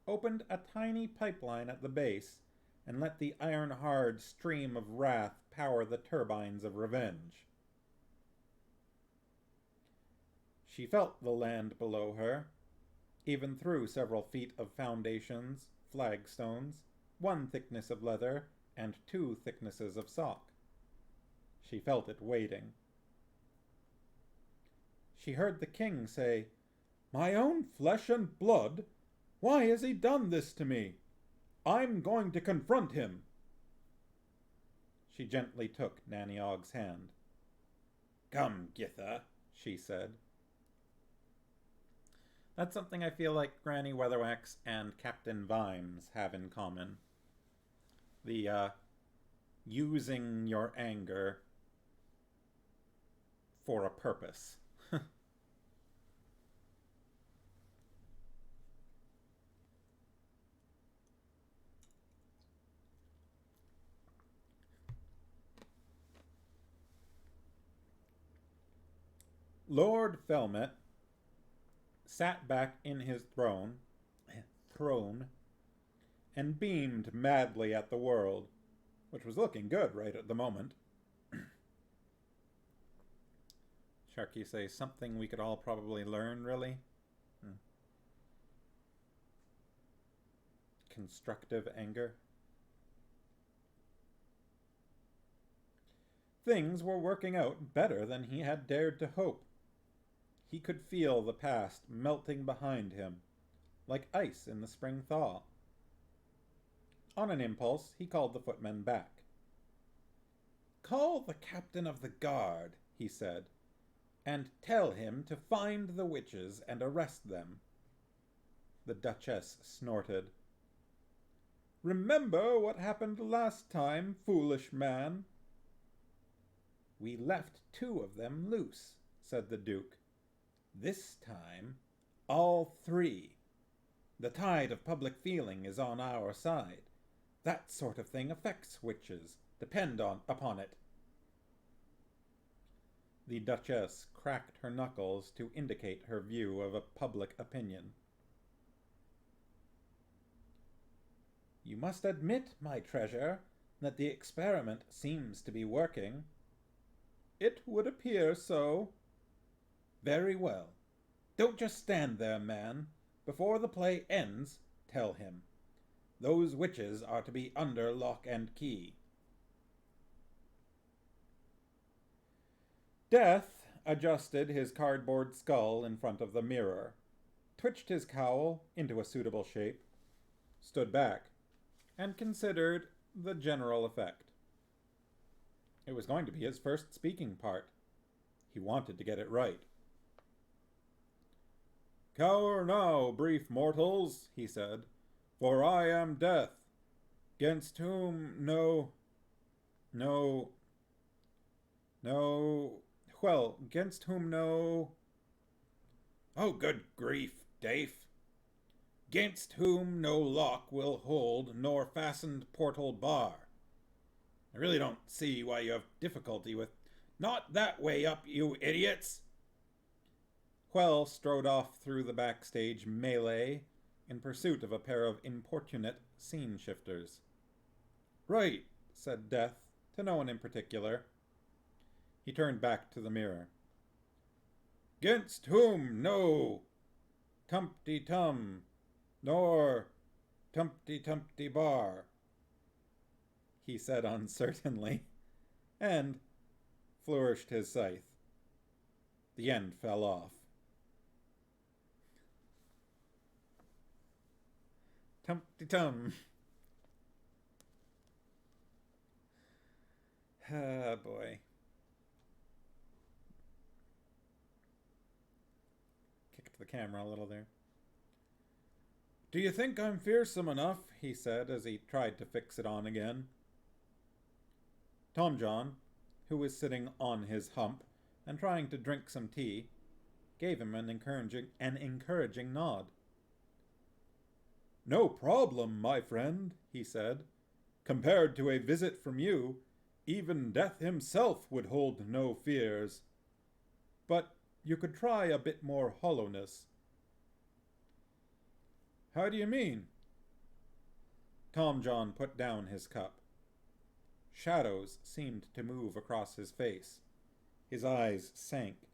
opened a tiny pipeline at the base and let the iron-hard stream of wrath power the turbines of revenge. She felt the land below her, even through several feet of foundations, flagstones, 1 thickness of leather, and 2 thicknesses of sock. She felt it waiting. She heard the king say, "My own flesh and blood? Why has he done this to me? I'm going to confront him." She gently took Nanny Ogg's hand. "Come, Githa," she said. That's something I feel like Granny Weatherwax and Captain Vimes have in common. The, using your anger for a purpose. Lord Felmet sat back in his throne, and beamed madly at the world, which was looking good right at the moment. Sharky say something we could all probably learn, really? Constructive anger. Things were working out better than he had dared to hope. He could feel the past melting behind him, like ice in the spring thaw. On an impulse, he called the footman back. "Call the captain of the guard," he said, "and tell him to find the witches and arrest them." The Duchess snorted. "Remember what happened last time, foolish man." "We left 2 of them loose," said the Duke. "This time, all 3. The tide of public feeling is on our side. That sort of thing affects witches. Depend upon it." The Duchess cracked her knuckles to indicate her view of a public opinion. You must admit, my treasure, that the experiment seems to be working. It would appear so. Very well. Don't just stand there, man. Before the play ends, tell him. Those witches are to be under lock and key. Death adjusted his cardboard skull in front of the mirror, twitched his cowl into a suitable shape, stood back, and considered the general effect. It was going to be his first speaking part. He wanted to get it right. Cower now, brief mortals, he said, for I am death, 'gainst whom against whom no... Oh, good grief, Dafe. 'Gainst whom no lock will hold, nor fastened portal bar. I really don't see why you have difficulty with... Not that way up, you idiots! Quell strode off through the backstage melee in pursuit of a pair of importunate scene shifters. Right, said Death, to no one in particular. He turned back to the mirror. 'Gainst whom no Tumpty-tum, nor Tumpty-tumpty bar, he said uncertainly, and flourished his scythe. The end fell off. Tumpty-tum. Ah, boy. Kicked the camera a little there. Do you think I'm fearsome enough? He said as he tried to fix it on again. Tom John, who was sitting on his hump and trying to drink some tea, gave him an encouraging nod. No problem, my friend, he said. Compared to a visit from you, even death himself would hold no fears. But you could try a bit more hollowness. How do you mean? Tom John put down his cup. Shadows seemed to move across his face. His eyes sank.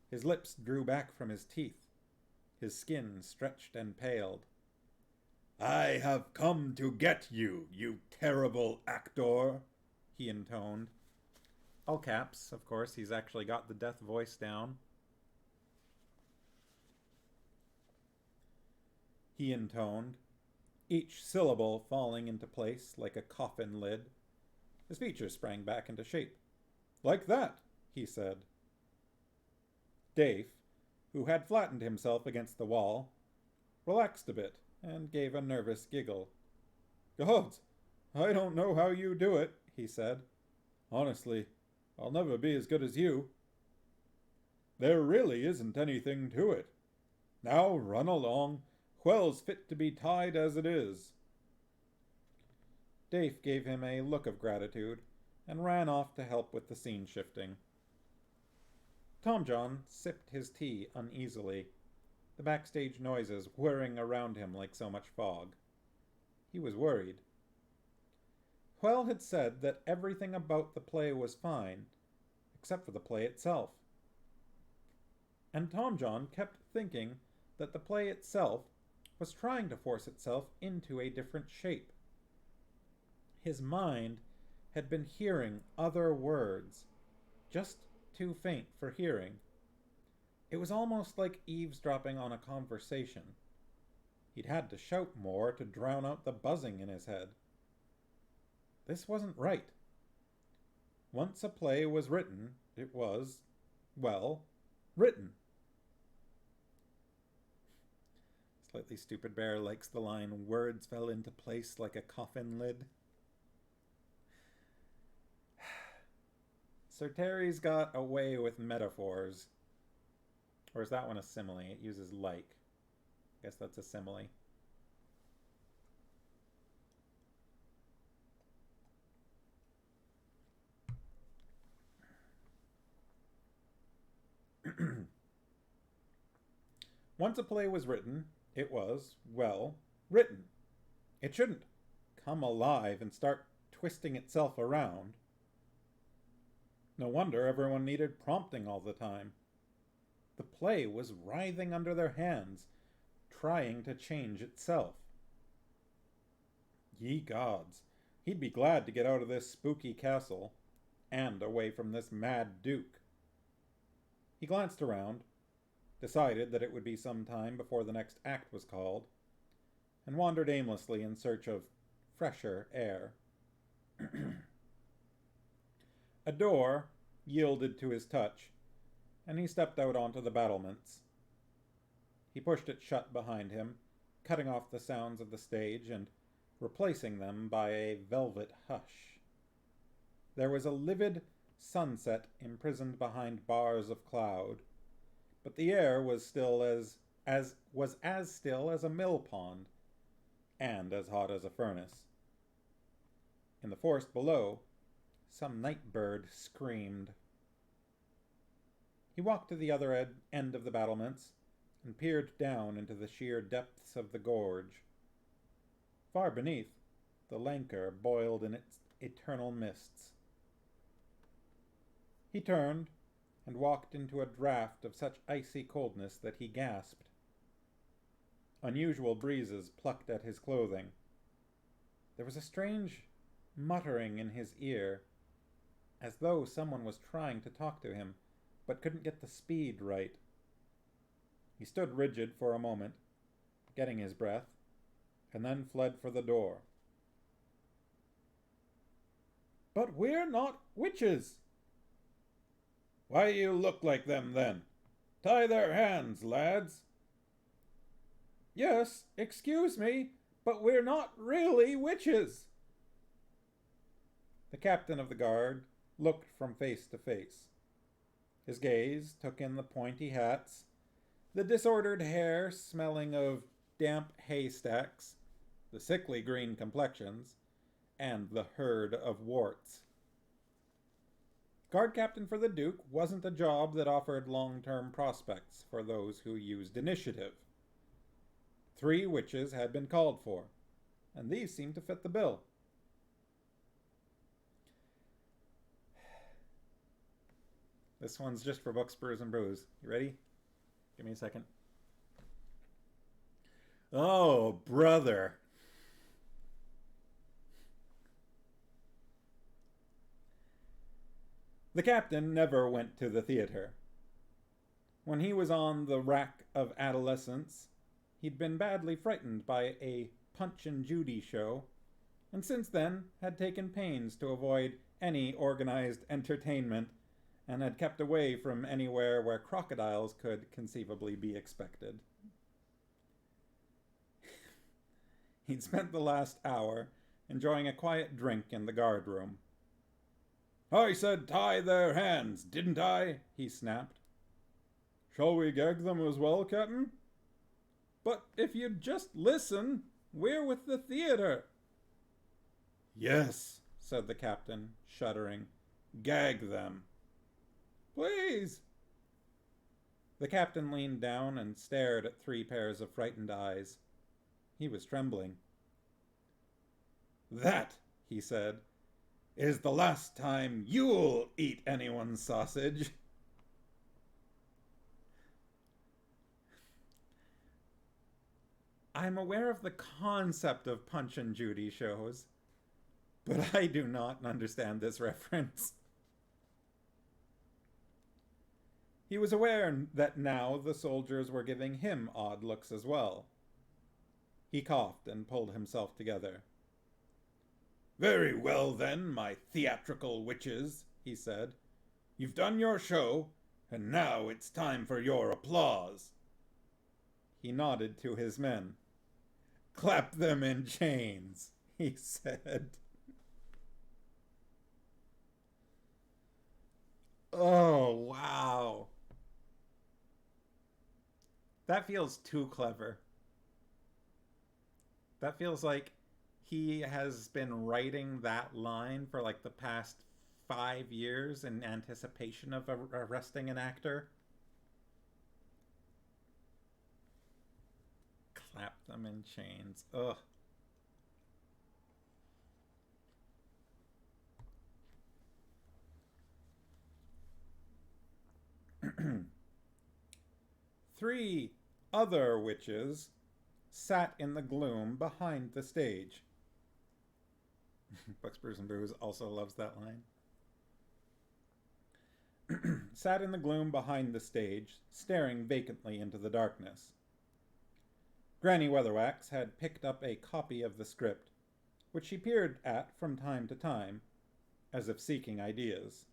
His lips drew back from his teeth. His skin stretched and paled. I have come to get you, you terrible actor, he intoned. All caps, of course. He's actually got the death voice down. He intoned, each syllable falling into place like a coffin lid. His features sprang back into shape. Like that, he said. Dave, who had flattened himself against the wall, relaxed a bit and gave a nervous giggle. Gods, I don't know how you do it, he said. Honestly, I'll never be as good as you. There really isn't anything to it. Now run along. Quell's fit to be tied as it is. Dave gave him a look of gratitude and ran off to help with the scene shifting. Tom John sipped his tea uneasily, the backstage noises whirring around him like so much fog. He was worried. Quell had said that everything about the play was fine, except for the play itself. And Tom John kept thinking that the play itself was trying to force itself into a different shape. His mind had been hearing other words, just too faint for hearing. It was almost like eavesdropping on a conversation. He'd had to shout more to drown out the buzzing in his head. This wasn't right. Once a play was written, it was, well, written. Slightly Stupid Bear likes the line, words fell into place like a coffin lid. Sir Terry's got a way with metaphors. Or is that one a simile? It uses like. I guess that's a simile. Once a play was written, it was, well, written. It shouldn't come alive and start twisting itself around. No wonder everyone needed prompting all the time. The play was writhing under their hands, trying to change itself. Ye gods, he'd be glad to get out of this spooky castle, and away from this mad duke. He glanced around, decided that it would be some time before the next act was called, and wandered aimlessly in search of fresher air. A door yielded to his touch, and he stepped out onto the battlements. He pushed it shut behind him, cutting off the sounds of the stage and replacing them by a velvet hush. There was a livid sunset imprisoned behind bars of cloud, but the air was still as still as a mill pond, and as hot as a furnace. In the forest below, some night bird screamed. He walked to the other end of the battlements and peered down into the sheer depths of the gorge. Far beneath, the Lanker boiled in its eternal mists. He turned and walked into a draught of such icy coldness that he gasped. Unusual breezes plucked at his clothing. There was a strange muttering in his ear, as though someone was trying to talk to him, but couldn't get the speed right. He stood rigid for a moment, getting his breath, and then fled for the door. "But we're not witches!" "Why you look like them, then? Tie their hands, lads." "Yes, excuse me, but we're not really witches." The captain of the guard looked from face to face. His gaze took in the pointy hats, the disordered hair smelling of damp haystacks, the sickly green complexions, and the herd of warts. Guard captain for the Duke wasn't a job that offered long-term prospects for those who used initiative. 3 witches had been called for, and these seemed to fit the bill. This one's just for books, brews, and brews. You ready? Give me a second. Oh, brother. The captain never went to the theater. When he was on the rack of adolescence, he'd been badly frightened by a Punch and Judy show, and since then had taken pains to avoid any organized entertainment and had kept away from anywhere where crocodiles could conceivably be expected. He'd spent the last hour enjoying a quiet drink in the guard room. "I said tie their hands, didn't I?" he snapped. "Shall we gag them as well, Captain?" "But if you'd just listen, we're with the theater." "Yes," said the captain, shuddering. "Gag them." "Please." The captain leaned down and stared at 3 pairs of frightened eyes. He was trembling. "That," he said, "is the last time you'll eat anyone's sausage." I'm aware of the concept of Punch and Judy shows, but I do not understand this reference. He was aware that now the soldiers were giving him odd looks as well. He coughed and pulled himself together. "Very well then, my theatrical witches," he said. "You've done your show, and now it's time for your applause." He nodded to his men. "Clap them in chains," he said. Oh, wow. That feels too clever. That feels like he has been writing that line for like the past 5 years in anticipation of arresting an actor. Clap them in chains. Ugh. 3 other witches sat in the gloom behind the stage. Bucks, Brews, and Booze also loves that line. Sat in the gloom behind the stage, staring vacantly into the darkness. Granny Weatherwax had picked up a copy of the script, which she peered at from time to time, as if seeking ideas.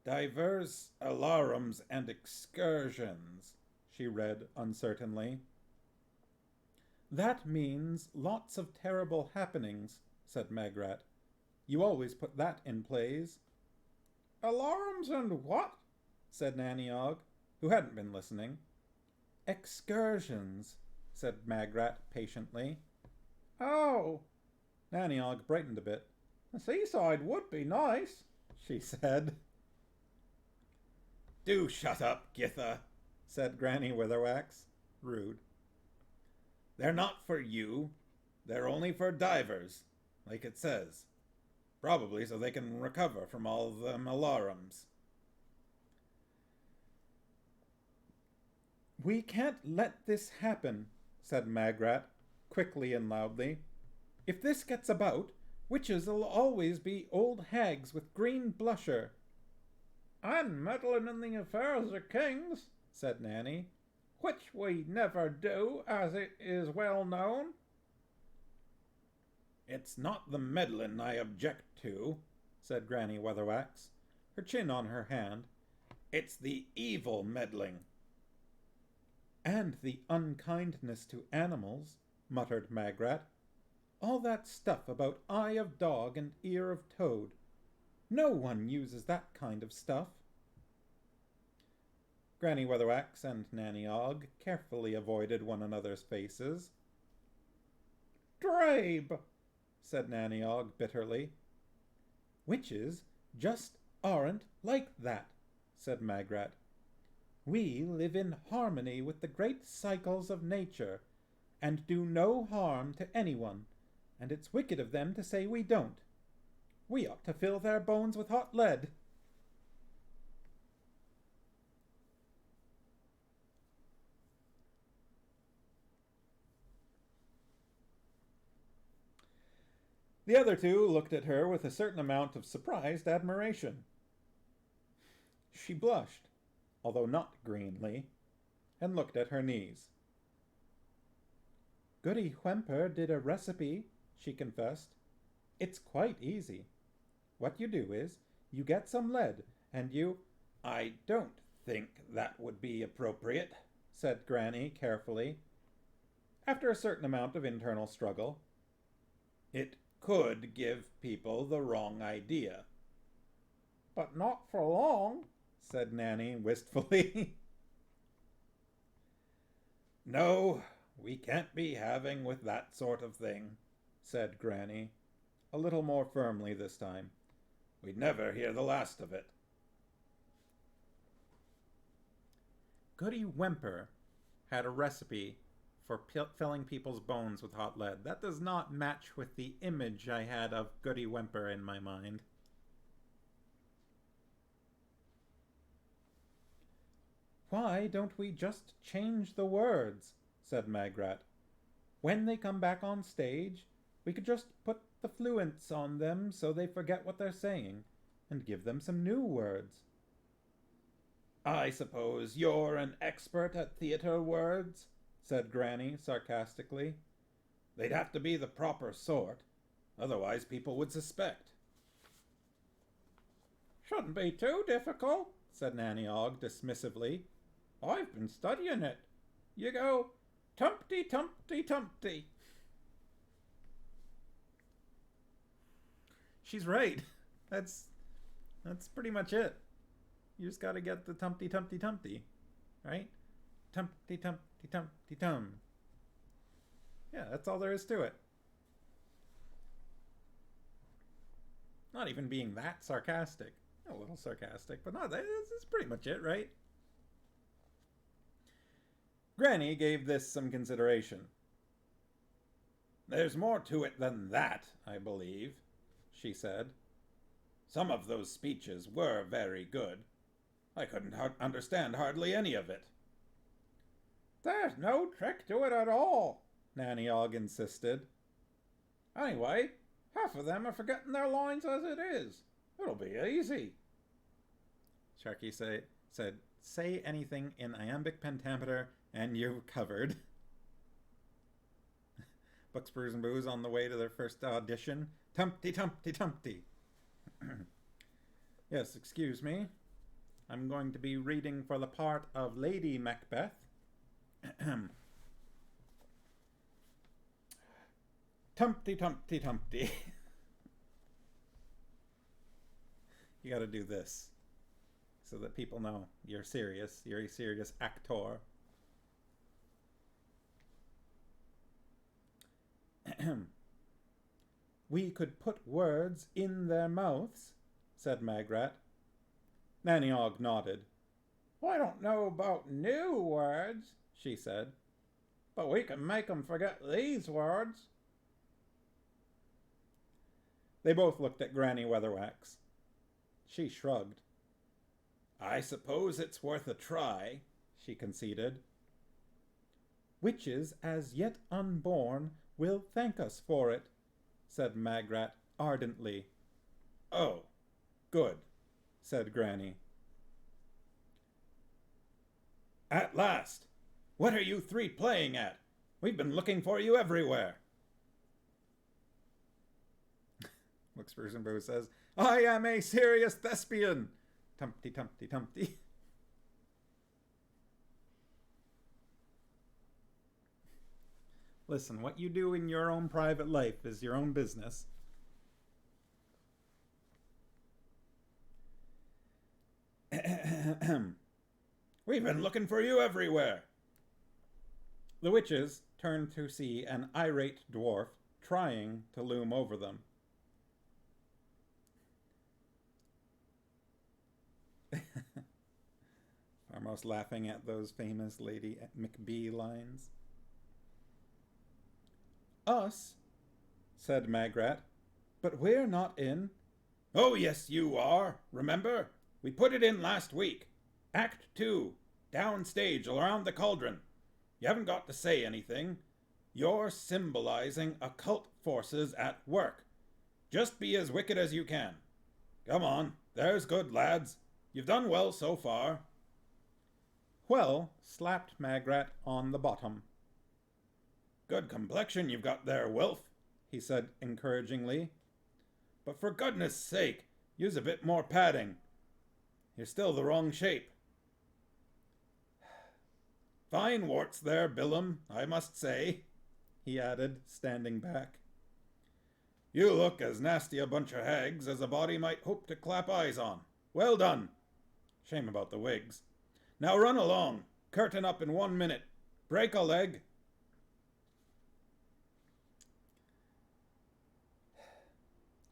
Divers alarums and excursions, she read uncertainly. That means lots of terrible happenings, said Magrat. You always put that in plays. Alarums and what? Said Nanny Og, who hadn't been listening. Excursions, said Magrat patiently. Oh. Nanny Og brightened a bit. The seaside would be nice, she said. Do shut up, Githa, said Granny Witherwax, rude. They're not for you. They're only for divers, like it says. Probably so they can recover from all them alarums. We can't let this happen, said Magrat, quickly and loudly. If this gets about, witches'll always be old hags with green blusher. And meddling in the affairs of kings, said Nanny, which we never do, as it is well known. It's not the meddling I object to, said Granny Weatherwax, her chin on her hand. It's the evil meddling. And the unkindness to animals, muttered Magrat. All that stuff about eye of dog and ear of toad. No one uses that kind of stuff. Granny Weatherwax and Nanny Og carefully avoided one another's faces. Drabe, said Nanny Og bitterly. Witches just aren't like that, said Magrat. We live in harmony with the great cycles of nature, and do no harm to anyone, and it's wicked of them to say we don't. We ought to fill their bones with hot lead. The other two looked at her with a certain amount of surprised admiration. She blushed, although not greenly, and looked at her knees. Goody Whemper did a recipe, she confessed. It's quite easy. What you do is, you get some lead, and you— I don't think that would be appropriate, said Granny carefully. After a certain amount of internal struggle, it could give people the wrong idea. But not for long, said Nanny wistfully. No, we can't be having with that sort of thing, said Granny, a little more firmly this time. We'd never hear the last of it. Goody Whemper had a recipe for filling people's bones with hot lead. That does not match with the image I had of Goody Whemper in my mind. Why don't we just change the words, said Magrat. When they come back on stage, we could just put the fluents on them so they forget what they're saying, and give them some new words. I suppose you're an expert at theatre words, said Granny sarcastically. They'd have to be the proper sort, otherwise people would suspect. Shouldn't be too difficult, said Nanny Og dismissively. I've been studying it. You go, Tumpty, Tumpty, Tumpty. She's right. That's pretty much it. You just gotta get the Tumpty, Tumpty, Tumpty, right? Tumpty, Tumpty, Tumpty, Tum. Yeah, that's all there is to it. Not even being that sarcastic. A little sarcastic, but no, that's pretty much it, right? Granny gave this some consideration. There's more to it than that, I believe, she said. Some of those speeches were very good. I couldn't understand hardly any of it. There's no trick to it at all, Nanny Og insisted. Anyway, half of them are forgetting their lines as it is. It'll be easy. Sharky said, say anything in iambic pentameter and you've covered. Books, Brews, and Booze on the way to their first audition. Tumpty, tumpty, tumpty. Yes, excuse me. I'm going to be reading for the part of Lady Macbeth. Tumpty, tumpty, tumpty. You gotta do this so that people know you're serious. You're a serious actor. We could put words in their mouths, said Magrat. Nanny Og nodded. I don't know about new words, she said, but we can make 'em forget these words. They both looked at Granny Weatherwax. She shrugged. I suppose it's worth a try, she conceded. Witches as yet unborn will thank us for it, said Magrat ardently. Oh, good, said Granny. At last! What are you three playing at? We've been looking for you everywhere. McSpursenbo says, I am a serious thespian. Tumpty, tumpty, tumpty. Listen, what you do in your own private life is your own business. We've been looking for you everywhere. The witches turned to see an irate dwarf trying to loom over them. Almost laughing at those famous Lady McBee lines. Us, said Magrat, but we're not in. Oh, yes, you are. Remember? We put it in last week. Act 2, downstage around the cauldron. You haven't got to say anything. You're symbolizing occult forces at work. Just be as wicked as you can. Come on, there's good, lads. You've done well so far. Well, slapped Magrat on the bottom. Good complexion you've got there, Wilf, he said encouragingly. But for goodness sake, use a bit more padding. You're still the wrong shape. Fine warts there, Billum, I must say, he added, standing back. You look as nasty a bunch of hags as a body might hope to clap eyes on. Well done. Shame about the wigs. Now run along. Curtain up in 1 minute. Break a leg.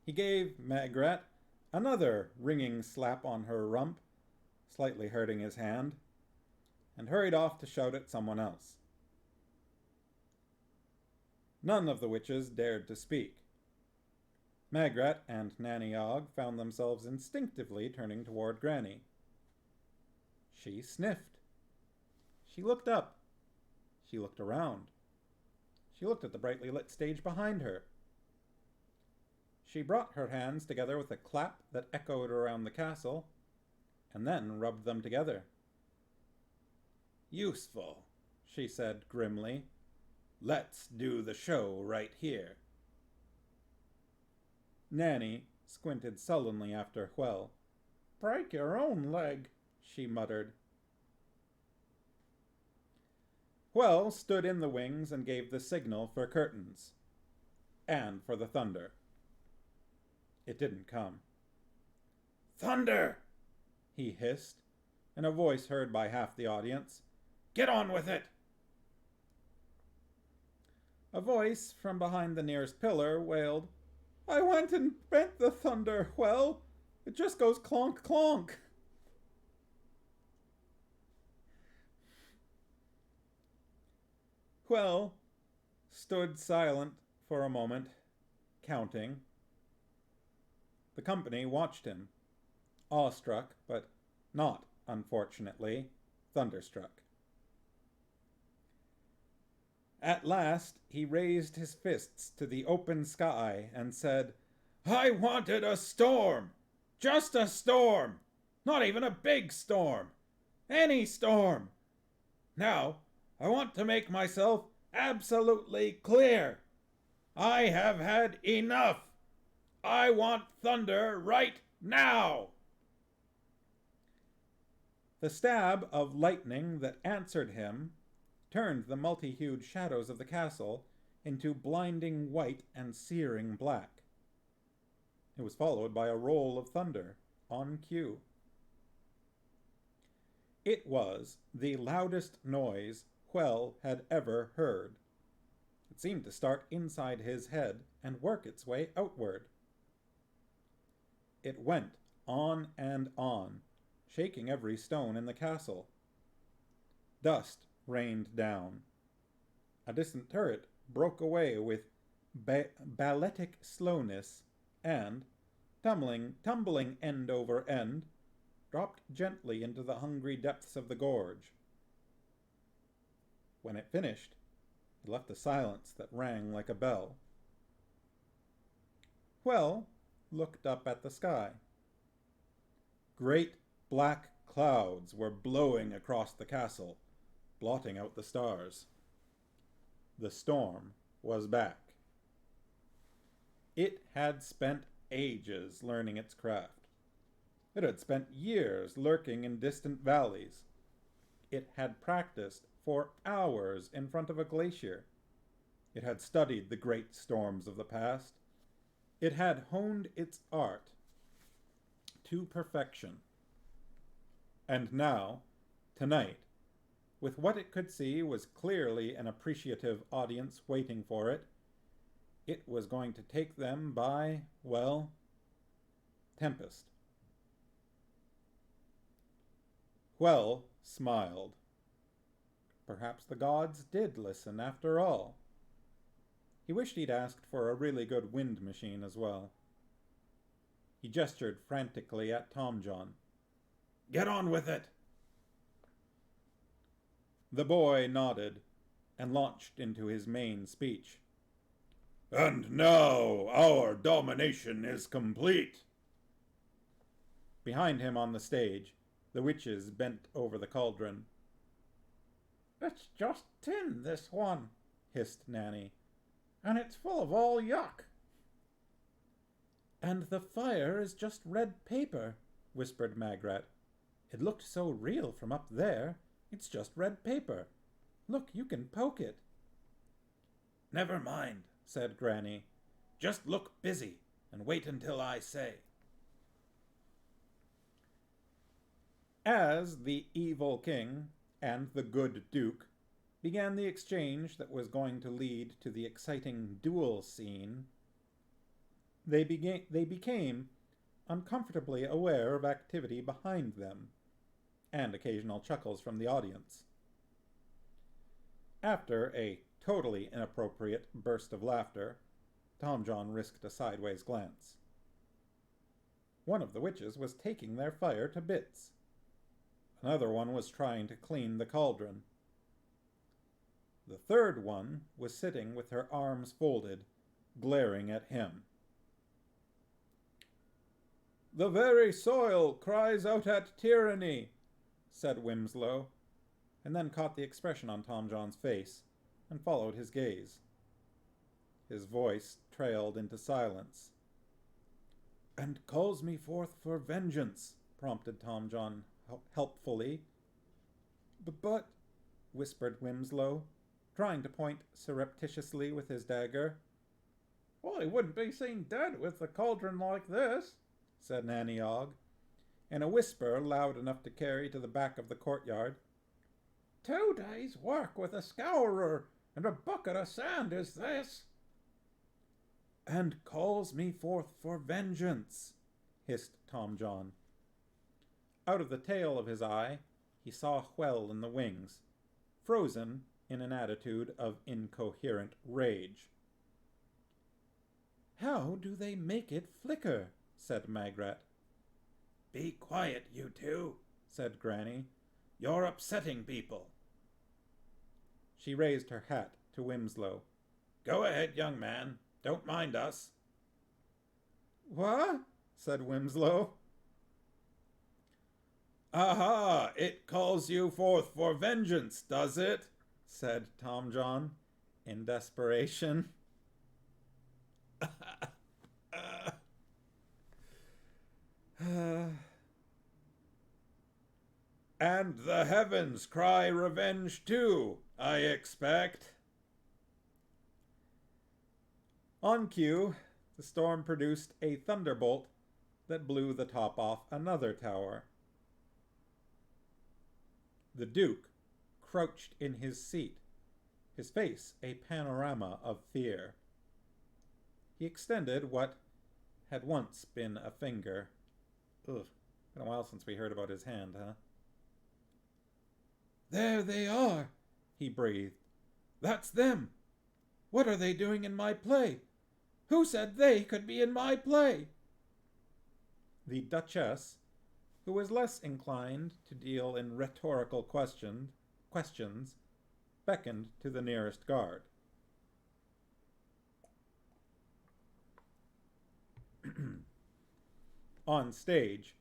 He gave Magrat another ringing slap on her rump, slightly hurting his hand, and hurried off to shout at someone else. None of the witches dared to speak. Magrat and Nanny Og found themselves instinctively turning toward Granny. She sniffed. She looked up. She looked around. She looked at the brightly lit stage behind her. She brought her hands together with a clap that echoed around the castle, and then rubbed them together. Useful, she said grimly. Let's do the show right here. Nanny squinted sullenly after Hwel. Break your own leg, she muttered. Hwel stood in the wings and gave the signal for curtains, and for the thunder. It didn't come. Thunder! He hissed, in a voice heard by half the audience. Get on with it! A voice from behind the nearest pillar wailed, I went and bent the thunder, Hwel. It just goes clonk clonk. Hwel stood silent for a moment, counting. The company watched him, awestruck but not unfortunately, thunderstruck. At last, he raised his fists to the open sky and said, "I wanted a storm! Just a storm! Not even a big storm! Any storm! Now, I want to make myself absolutely clear. I have had enough! I want thunder right now!" The stab of lightning that answered him turned the multi-hued shadows of the castle into blinding white and searing black. It was followed by a roll of thunder, on cue. It was the loudest noise Hwel had ever heard. It seemed to start inside his head and work its way outward. It went on and on, shaking every stone in the castle. Dust rained down. A distant turret broke away with balletic slowness and, tumbling end over end, dropped gently into the hungry depths of the gorge. When it finished, it left a silence that rang like a bell. Hwel looked up at the sky. Great black clouds were blowing across the castle, blotting out the stars. The storm was back. It had spent ages learning its craft. It had spent years lurking in distant valleys. It had practiced for hours in front of a glacier. It had studied the great storms of the past. It had honed its art to perfection. And now, tonight, with what it could see was clearly an appreciative audience waiting for it, it was going to take them by, well, tempest. Hwel smiled. Perhaps the gods did listen after all. He wished he'd asked for a really good wind machine as well. He gestured frantically at Tom John. "Get on with it!" The boy nodded and launched into his main speech. "And now our domination is complete." Behind him on the stage, the witches bent over the cauldron. "It's just tin, this one," hissed Nanny, "and it's full of all yuck." "And the fire is just red paper," whispered Magrat. "It looked so real from up there. It's just red paper. Look, you can poke it." "Never mind," said Granny. "Just look busy and wait until I say." As the evil king and the good duke began the exchange that was going to lead to the exciting duel scene, they became uncomfortably aware of activity behind them, and occasional chuckles from the audience. After a totally inappropriate burst of laughter, Tom John risked a sideways glance. One of the witches was taking their fire to bits. Another one was trying to clean the cauldron. The third one was sitting with her arms folded, glaring at him. "The very soil cries out at tyranny," said Wimslow, and then caught the expression on Tom John's face and followed his gaze. His voice trailed into silence. "And calls me forth for vengeance," prompted Tom John helpfully. But, whispered Wimslow, trying to point surreptitiously with his dagger. "Well, he wouldn't be seen dead with the cauldron like this," said Nanny Og, in a whisper loud enough to carry to the back of the courtyard. 2 days' work with a scourer and a bucket of sand is this." "And calls me forth for vengeance," hissed Tom John. Out of the tail of his eye, he saw Hwel in the wings, frozen in an attitude of incoherent rage. "How do they make it flicker?" said Magrat. "Be quiet, you two," said Granny. "You're upsetting people." She raised her hat to Winslow. "Go ahead, young man. Don't mind us." "What?" said Winslow. "Aha! It calls you forth for vengeance, does it?" said Tom John, in desperation. "And the heavens cry revenge too, I expect." On cue, the storm produced a thunderbolt that blew the top off another tower. The Duke crouched in his seat, his face a panorama of fear. He extended what had once been a finger. Ugh, been a while since we heard about his hand, huh? "There they are," he breathed. "That's them. What are they doing in my play? Who said they could be in my play?" The Duchess, who was less inclined to deal in rhetorical questions, beckoned to the nearest guard. On stage,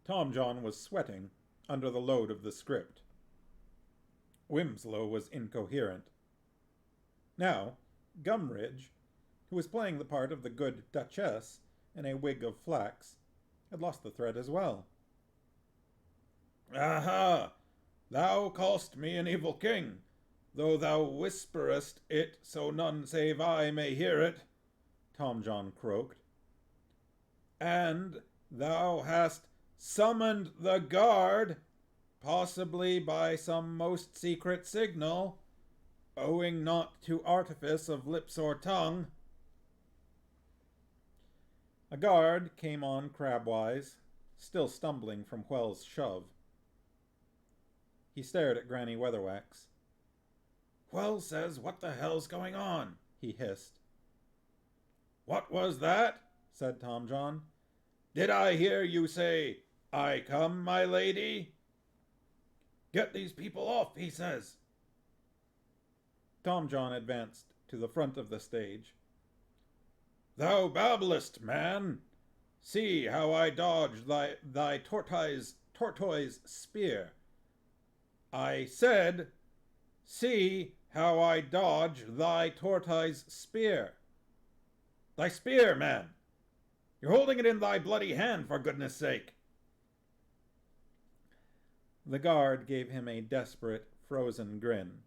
Tom John was sweating under the load of the script. Winslow was incoherent. Now, Gumridge, who was playing the part of the good Duchess in a wig of flax, had lost the thread as well. "Aha! Thou call'st me an evil king, though thou whisperest it so none save I may hear it," Tom John croaked. "And thou hast summoned the guard, possibly by some most secret signal, owing not to artifice of lips or tongue." A guard came on crabwise, still stumbling from Well's shove. He stared at Granny Weatherwax. "Well says, what the hell's going on?" he hissed. "What was that?" said Tom John. "Did I hear you say, 'I come, my lady'?" "Get these people off," he says. Tom John advanced to the front of the stage. "Thou babblest, man. See how I dodge thy tortoise spear. I said, see how I dodge thy tortoise spear. Thy spear, man! You're holding it in thy bloody hand, for goodness sake." The guard gave him a desperate, frozen grin.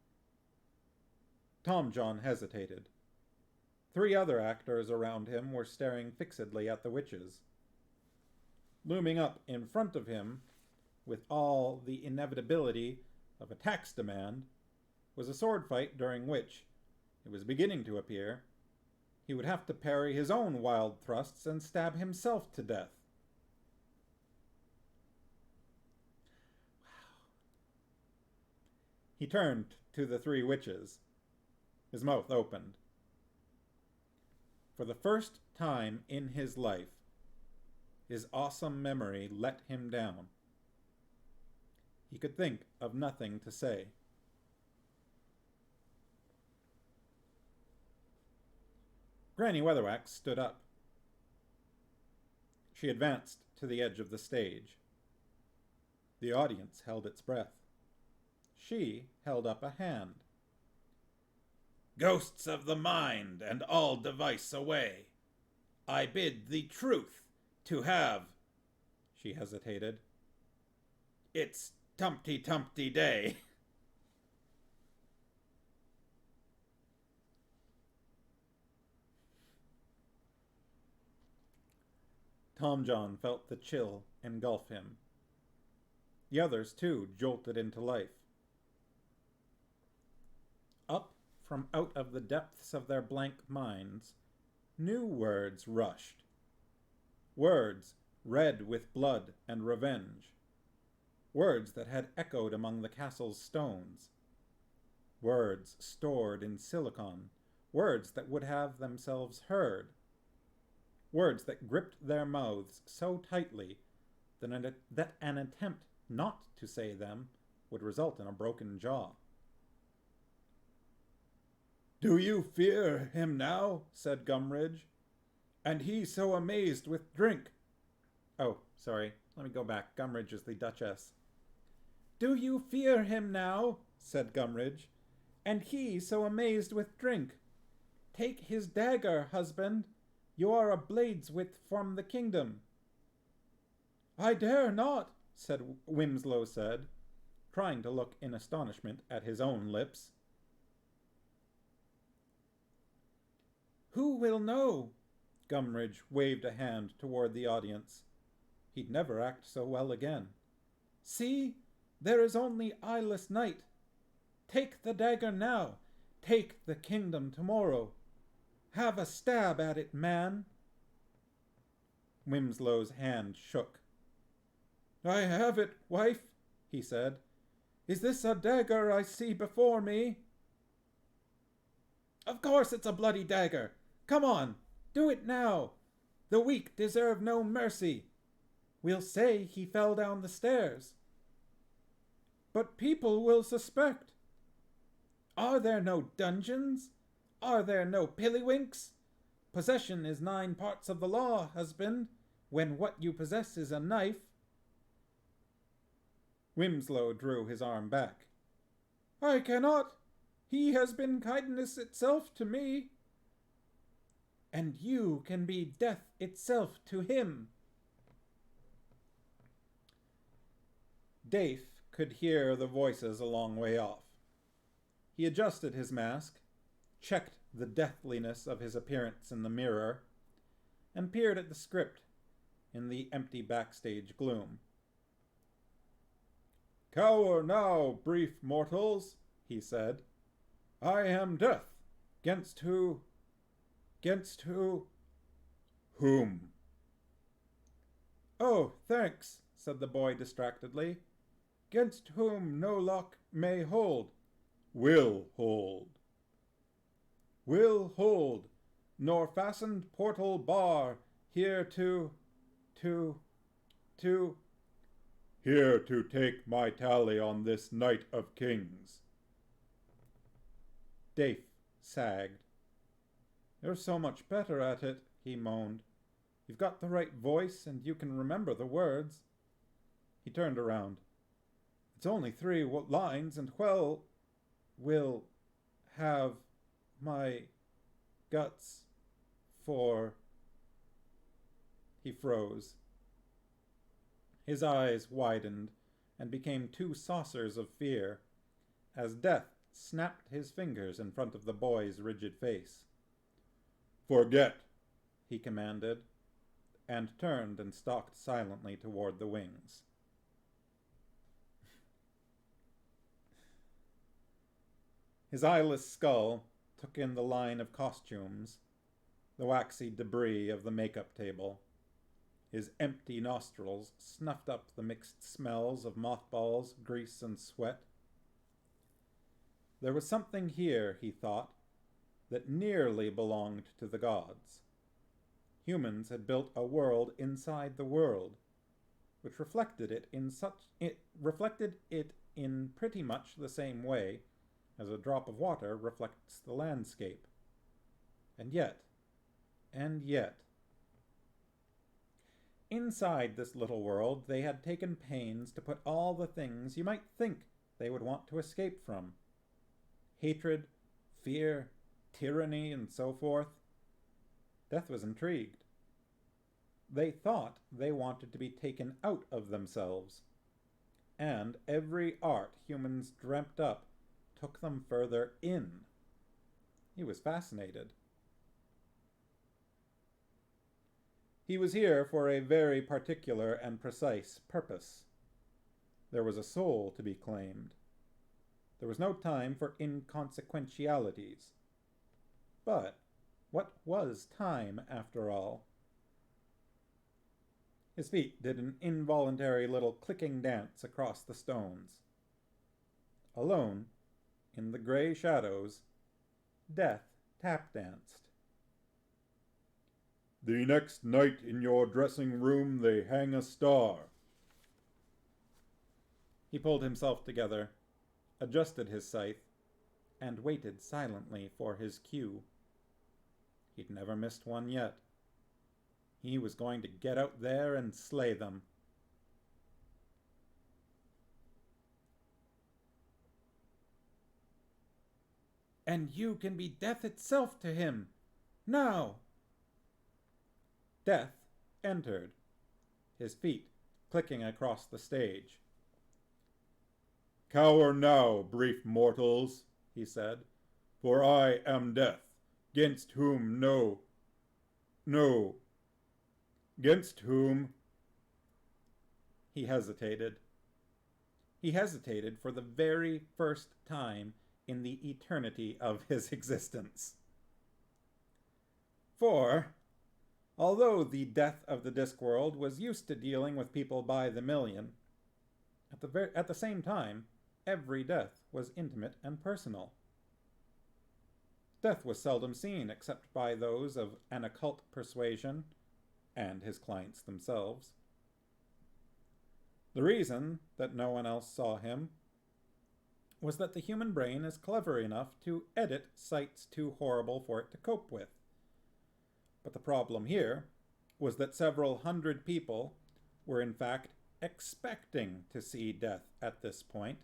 Tom John hesitated. 3 other actors around him were staring fixedly at the witches. Looming up in front of him, with all the inevitability of a tax demand, was a sword fight during which, it was beginning to appear, he would have to parry his own wild thrusts and stab himself to death. He turned to the 3 witches. His mouth opened. For the first time in his life, his awesome memory let him down. He could think of nothing to say. Granny Weatherwax stood up. She advanced to the edge of the stage. The audience held its breath. She held up a hand. "Ghosts of the mind, and all device away, I bid the truth to have," she hesitated, "it's Tumpty Day." Tom John felt the chill engulf him. The others, too, jolted into life. Up from out of the depths of their blank minds, new words rushed. Words red with blood and revenge. Words that had echoed among the castle's stones. Words stored in silicon. Words that would have themselves heard. Words that gripped their mouths so tightly that an attempt not to say them would result in a broken jaw. "Do you fear him now?" said Gumridge. "And he so amazed with drink." Oh, sorry. Let me go back. Gumridge is the Duchess. "Do you fear him now?" said Gumridge. "And he so amazed with drink. Take his dagger, husband. You are a bladeswith from the kingdom." "I dare not," Wimslow said, trying to look in astonishment at his own lips. "Who will know?" Gumridge waved a hand toward the audience. He'd never act so well again. "See, there is only eyeless night. Take the dagger now. Take the kingdom tomorrow. Have a stab at it, man." Wimslow's hand shook. "I have it, wife," he said. "Is this a dagger I see before me?" "Of course it's a bloody dagger. Come on, do it now. The weak deserve no mercy. We'll say he fell down the stairs." "But people will suspect." "Are there no dungeons? Are there no pillywinks? Possession is 9 parts of the law, husband, when what you possess is a knife." Wimslow drew his arm back. "I cannot. He has been kindness itself to me." "And you can be death itself to him." Dafe could hear the voices a long way off. He adjusted his mask, checked the deathliness of his appearance in the mirror, and peered at the script in the empty backstage gloom. "Cower now, brief mortals," he said. "I am Death, 'gainst whom?" "Oh, thanks," said the boy distractedly. "'Gainst whom no lock may hold." Will hold. "Will hold, nor fastened portal bar, here to... Here to take my tally on this night of kings." Dafe sagged. "You're so much better at it," he moaned. "You've got the right voice, and you can remember the words." He turned around. "It's only 3 lines, and will have my guts for..." He froze. His eyes widened and became 2 saucers of fear as Death snapped his fingers in front of the boy's rigid face. "Forget," he commanded, and turned and stalked silently toward the wings. His eyeless skull took in the line of costumes, the waxy debris of the makeup table. His empty nostrils snuffed up the mixed smells of mothballs, grease, and sweat. There was something here, he thought, that nearly belonged to the gods. Humans had built a world inside the world, which reflected it in pretty much the same way as a drop of water reflects the landscape. And yet, inside this little world, they had taken pains to put all the things you might think they would want to escape from. Hatred, fear, tyranny, and so forth. Death was intrigued. They thought they wanted to be taken out of themselves. And every art humans dreamt up took them further in. He was fascinated. He was here for a very particular and precise purpose. There was a soul to be claimed. There was no time for inconsequentialities. But what was time, after all? His feet did an involuntary little clicking dance across the stones. Alone, in the gray shadows, Death tap-danced. "The next night in your dressing room they hang a star," He pulled himself together, adjusted his scythe, and waited silently for his cue. He'd never missed one yet. He was going to get out there and slay them. And you can be death itself to him. Now! Death entered, his feet clicking across the stage. "Cower now, brief mortals," he said, "for I am Death, 'gainst whom against whom—" He hesitated. He hesitated for the very first time in the eternity of his existence. For, although the Death of the Discworld was used to dealing with people by the million, at the same time, every death was intimate and personal. Death was seldom seen except by those of an occult persuasion and his clients themselves. The reason that no one else saw him was that the human brain is clever enough to edit sights too horrible for it to cope with. But the problem here was that several hundred people were in fact expecting to see Death at this point,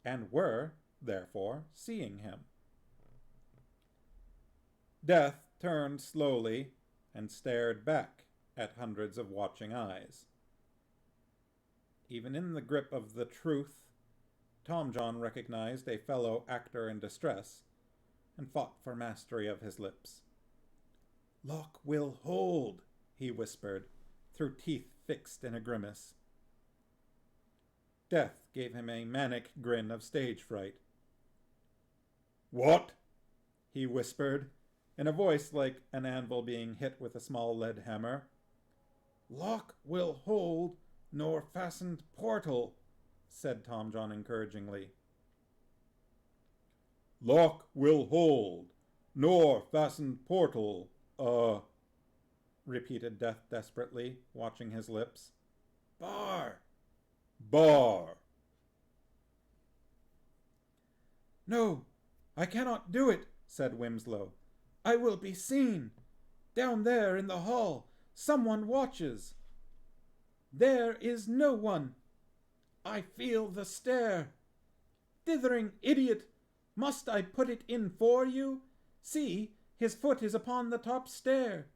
and were, therefore, seeing him. Death turned slowly and stared back at hundreds of watching eyes. Even in the grip of the truth, Tom John recognized a fellow actor in distress and fought for mastery of his lips. "Lock will hold," he whispered, through teeth fixed in a grimace. Death gave him a manic grin of stage fright. "What?" he whispered, in a voice like an anvil being hit with a small lead hammer. "Lock will hold, nor fastened portal," said Tom John encouragingly. "Lock will hold, nor fastened portal, repeated Death desperately, watching his lips. "Bar! Bar!" "No, I cannot do it," said Wimslow. "I will be seen. Down there in the hall, someone watches." "There is no one." "I feel the stare." "Dithering idiot! Must I put it in for you? See, his foot is upon the top stair."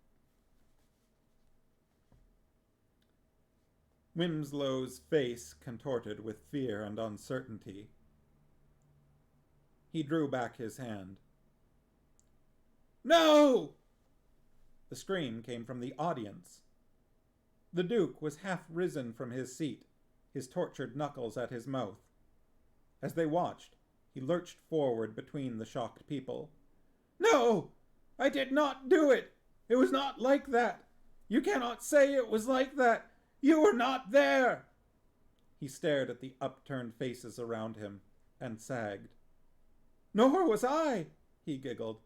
Wimslow's face contorted with fear and uncertainty. He drew back his hand. "No!" The scream came from the audience. The Duke was half risen from his seat, his tortured knuckles at his mouth. As they watched, he lurched forward between the shocked people. "No! I did not do it! It was not like that! You cannot say it was like that! You were not there!" He stared at the upturned faces around him and sagged. "Nor was I," he giggled.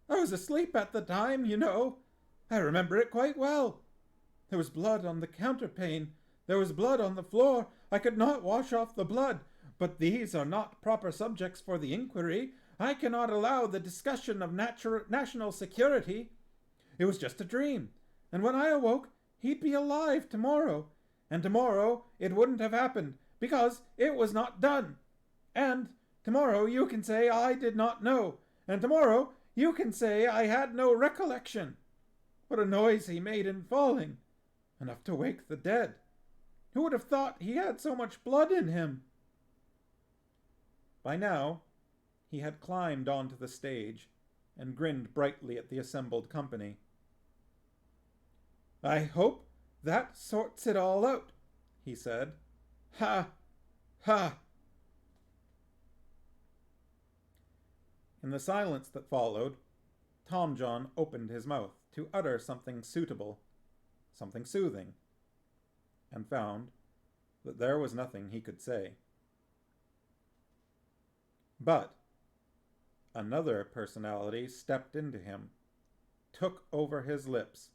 "I was asleep at the time, you know. I remember it quite well. There was blood on the counterpane. There was blood on the floor. I could not wash off the blood. But these are not proper subjects for the inquiry. I cannot allow the discussion of national security. It was just a dream. And when I awoke, he'd be alive tomorrow. And tomorrow it wouldn't have happened, because it was not done. And tomorrow you can say I did not know. And tomorrow you can say I had no recollection. What a noise he made in falling! Enough to wake the dead. Who would have thought he had so much blood in him?" By now, he had climbed onto the stage and grinned brightly at the assembled company. "I hope that sorts it all out," he said. "Ha! Ha!" In the silence that followed, Tom John opened his mouth to utter something suitable, something soothing, and found that there was nothing he could say. But another personality stepped into him, took over his lips,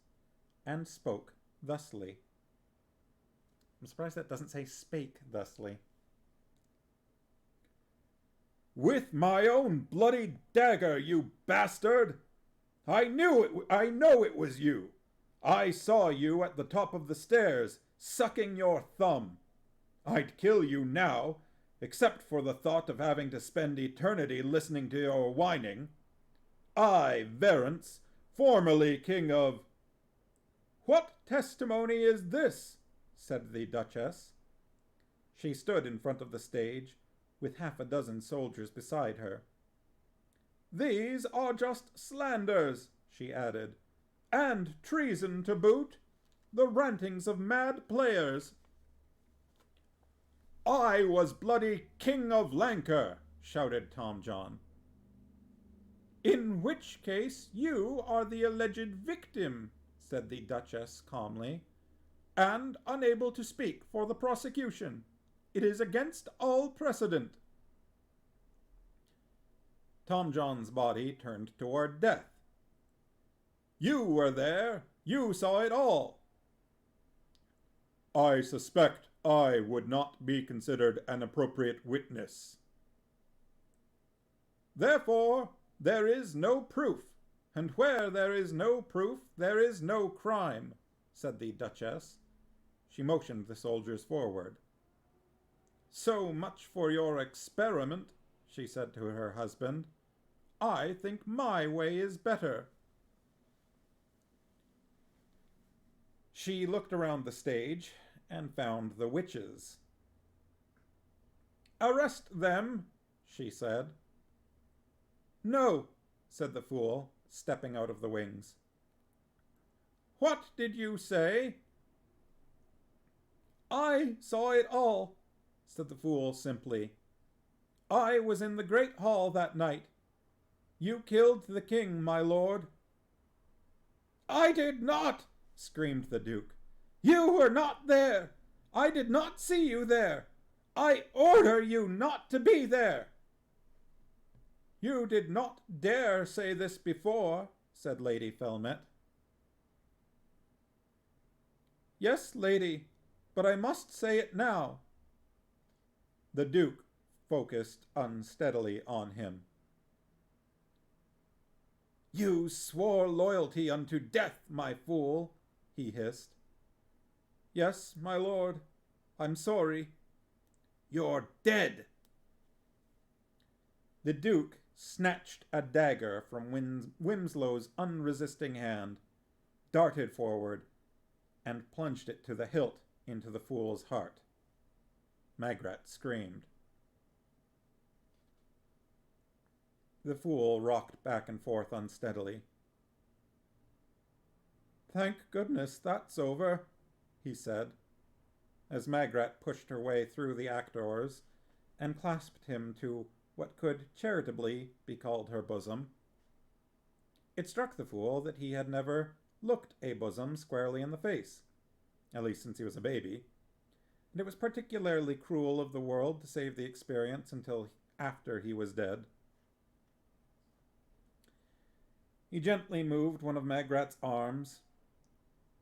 and spoke thusly. I'm surprised that doesn't say spake thusly. With my own bloody dagger, you bastard! I know it was you. I saw you at the top of the stairs, sucking your thumb. I'd kill you now, except for the thought of having to spend eternity listening to your whining. I, Verence, formerly king of... What testimony is this? Said the Duchess. She stood in front of the stage, with half a dozen soldiers beside her. These are just slanders, she added, and treason to boot, the rantings of mad players. I was bloody King of Lancre, shouted Tom John. In which case you are the alleged victim, said the Duchess calmly, and unable to speak for the prosecution. It is against all precedent. Tom John's body turned toward death. You were there. You saw it all. I suspect I would not be considered an appropriate witness. Therefore, there is no proof, and where there is no proof, there is no crime, said the Duchess. She motioned the soldiers forward. So much for your experiment, she said to her husband. I think my way is better. She looked around the stage and found the witches. Arrest them, she said. No, said the fool, stepping out of the wings. What did you say? I saw it all, said the fool simply. I was in the great hall that night. You killed the king, my lord. I did not, screamed the Duke. You were not there. I did not see you there. I order you not to be there. You did not dare say this before, said Lady Felmet. Yes, lady, but I must say it now. The Duke focused unsteadily on him. You swore loyalty unto death, my fool, he hissed. Yes, my lord. I'm sorry. You're dead. The Duke snatched a dagger from Wimslow's unresisting hand, darted forward, and plunged it to the hilt into the fool's heart. Magrat screamed. The fool rocked back and forth unsteadily. Thank goodness that's over, he said, as Magrat pushed her way through the actors and clasped him to what could charitably be called her bosom. It struck the fool that he had never looked a bosom squarely in the face, at least since he was a baby, and it was particularly cruel of the world to save the experience until after he was dead. He gently moved one of Magrat's arms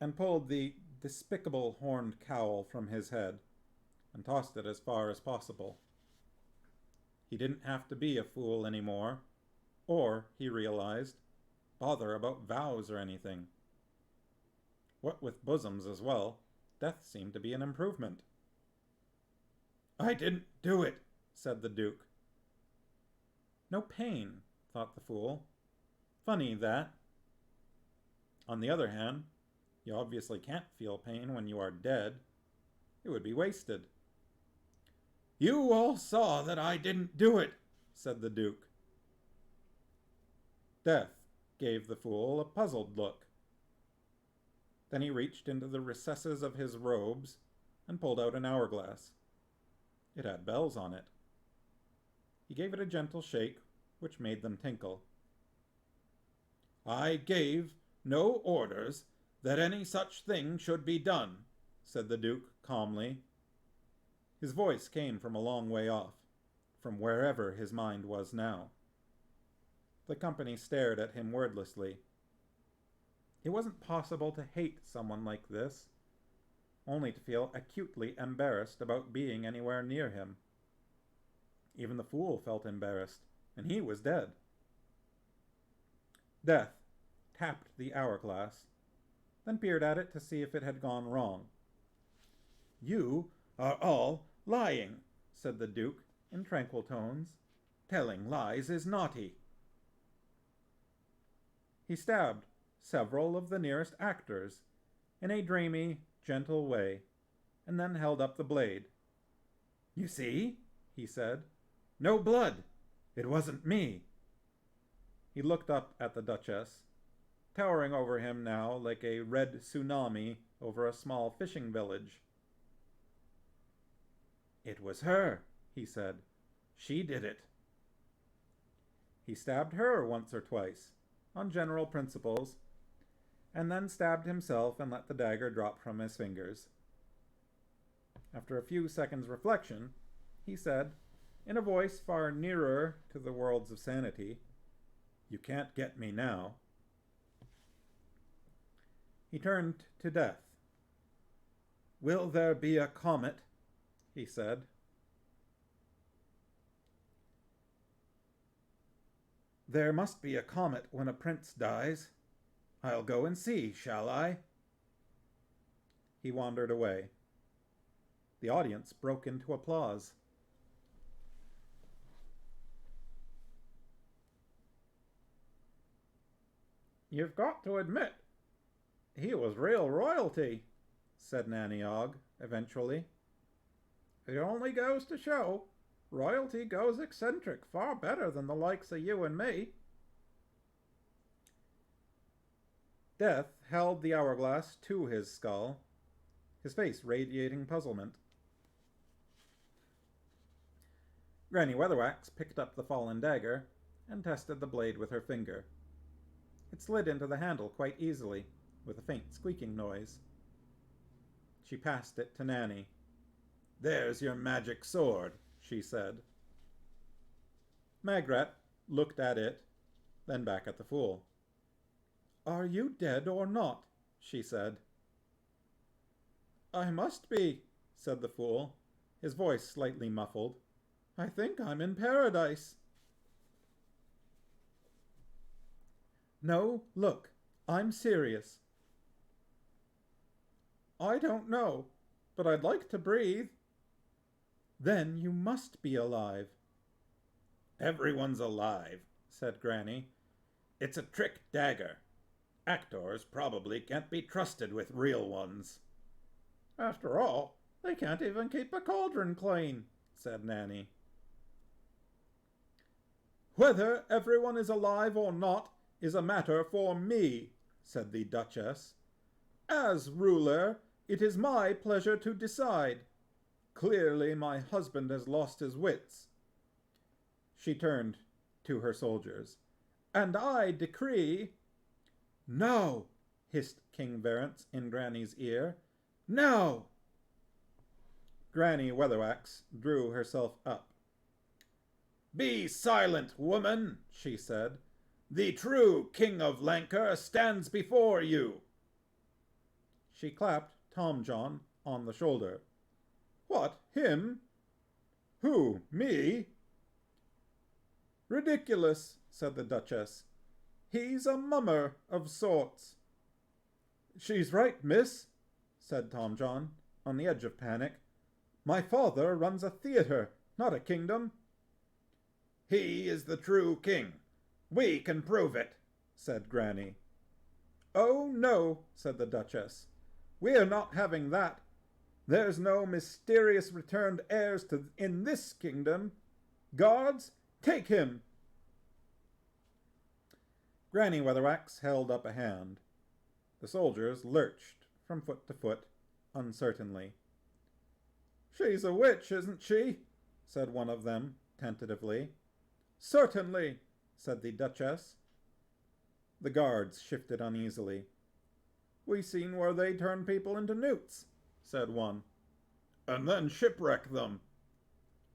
and pulled the despicable horned cowl from his head and tossed it as far as possible. He didn't have to be a fool anymore, or, he realized, bother about vows or anything. What with bosoms as well, death seemed to be an improvement. I didn't do it, said the Duke. No pain, thought the fool. Funny, that. On the other hand, you obviously can't feel pain when you are dead. It would be wasted. You all saw that I didn't do it, said the Duke. Death gave the fool a puzzled look. Then he reached into the recesses of his robes and pulled out an hourglass. It had bells on it. He gave it a gentle shake, which made them tinkle. I gave no orders that any such thing should be done, said the Duke calmly. His voice came from a long way off, from wherever his mind was now. The company stared at him wordlessly. It wasn't possible to hate someone like this, only to feel acutely embarrassed about being anywhere near him. Even the fool felt embarrassed, and he was dead. Death tapped the hourglass, then peered at it to see if it had gone wrong. "You are all lying," said the Duke in tranquil tones. "Telling lies is naughty." He stabbed several of the nearest actors in a dreamy, gentle way, and then held up the blade. "You see," he said. "No blood. It wasn't me." He looked up at the Duchess, towering over him now like a red tsunami over a small fishing village. "It was her," he said. "She did it." He stabbed her once or twice, on general principles, and then stabbed himself and let the dagger drop from his fingers. After a few seconds' reflection, he said, in a voice far nearer to the worlds of sanity, "You can't get me now." He turned to Death. "Will there be a comet?" he said. "There must be a comet when a prince dies. I'll go and see, shall I?" He wandered away. The audience broke into applause. "You've got to admit, he was real royalty," said Nanny Ogg, eventually. "It only goes to show royalty goes eccentric far better than the likes of you and me." Death held the hourglass to his skull, his face radiating puzzlement. Granny Weatherwax picked up the fallen dagger and tested the blade with her finger. It slid into the handle quite easily, with a faint squeaking noise. She passed it to Nanny. "There's your magic sword," she said. Magrat looked at it, then back at the fool. "Are you dead or not?" she said. "I must be," said the fool, his voice slightly muffled. "I think I'm in paradise." "No, look, I'm serious." "I don't know, but I'd like to breathe." "Then you must be alive." "Everyone's alive," said Granny. "It's a trick dagger. Actors probably can't be trusted with real ones." "After all, they can't even keep a cauldron clean," said Nanny. "Whether everyone is alive or not is a matter for me," said the Duchess. "As ruler, it is my pleasure to decide. Clearly my husband has lost his wits." She turned to her soldiers. "And I decree—" "No!" hissed King Verence in Granny's ear. "No!" Granny Weatherwax drew herself up. "Be silent, woman," she said. "The true King of Lancre stands before you." She clapped Tom John on the shoulder. "What, him?" "Who, me?" "Ridiculous," said the Duchess. "He's a mummer of sorts." "She's right, miss," said Tom John, on the edge of panic. "My father runs a theatre, not a kingdom." "He is the true king. We can prove it," said Granny. "Oh, no," said the Duchess. "We're not having that. There's no mysterious returned heirs in this kingdom. Guards, take him!" Granny Weatherwax held up a hand. The soldiers lurched from foot to foot, uncertainly. "She's a witch, isn't she?" said one of them, tentatively. "Certainly," said the Duchess. The guards shifted uneasily. "We seen where they turn people into newts," said one. "And then shipwreck them."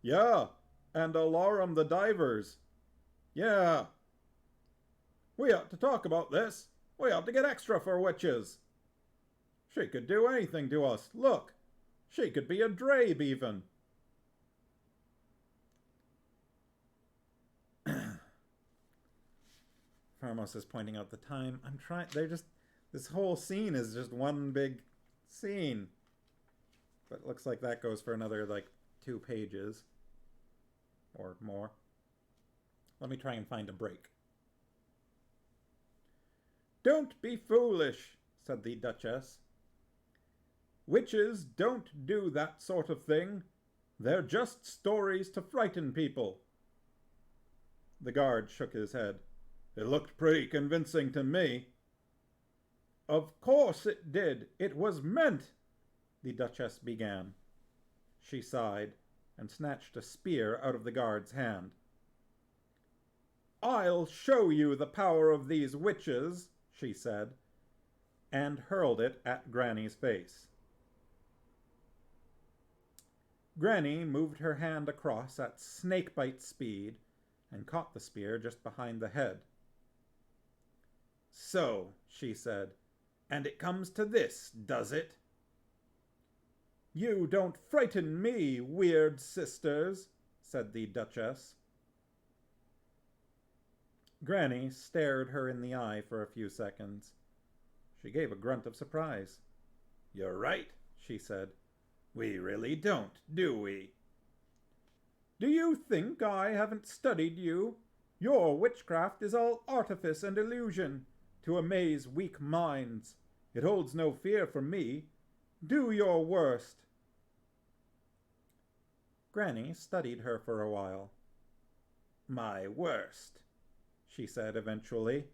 "Yeah, and alarum the divers." "Yeah." "We ought to talk about this. We ought to get extra for witches." "She could do anything to us. Look, she could be a Drabe even." Farmos is pointing out the time. I'm trying... This whole scene is just one big scene. But it looks like that goes for another, 2 pages. Or more. Let me try and find a break. "Don't be foolish," said the Duchess. "Witches don't do that sort of thing. They're just stories to frighten people." The guard shook his head. "It looked pretty convincing to me." "Of course it did. It was meant," the Duchess began. She sighed and snatched a spear out of the guard's hand. "I'll show you the power of these witches," she said, and hurled it at Granny's face. Granny moved her hand across at snakebite speed and caught the spear just behind the head. "So," she said, "and it comes to this, does it?" "You don't frighten me, Wyrd sisters," said the Duchess. Granny stared her in the eye for a few seconds. She gave a grunt of surprise. "You're right," she said. "We really don't, do we?" "Do you think I haven't studied you? Your witchcraft is all artifice and illusion, to amaze weak minds. It holds no fear from me. Do your worst." Granny studied her for a while. "My worst," she said eventually.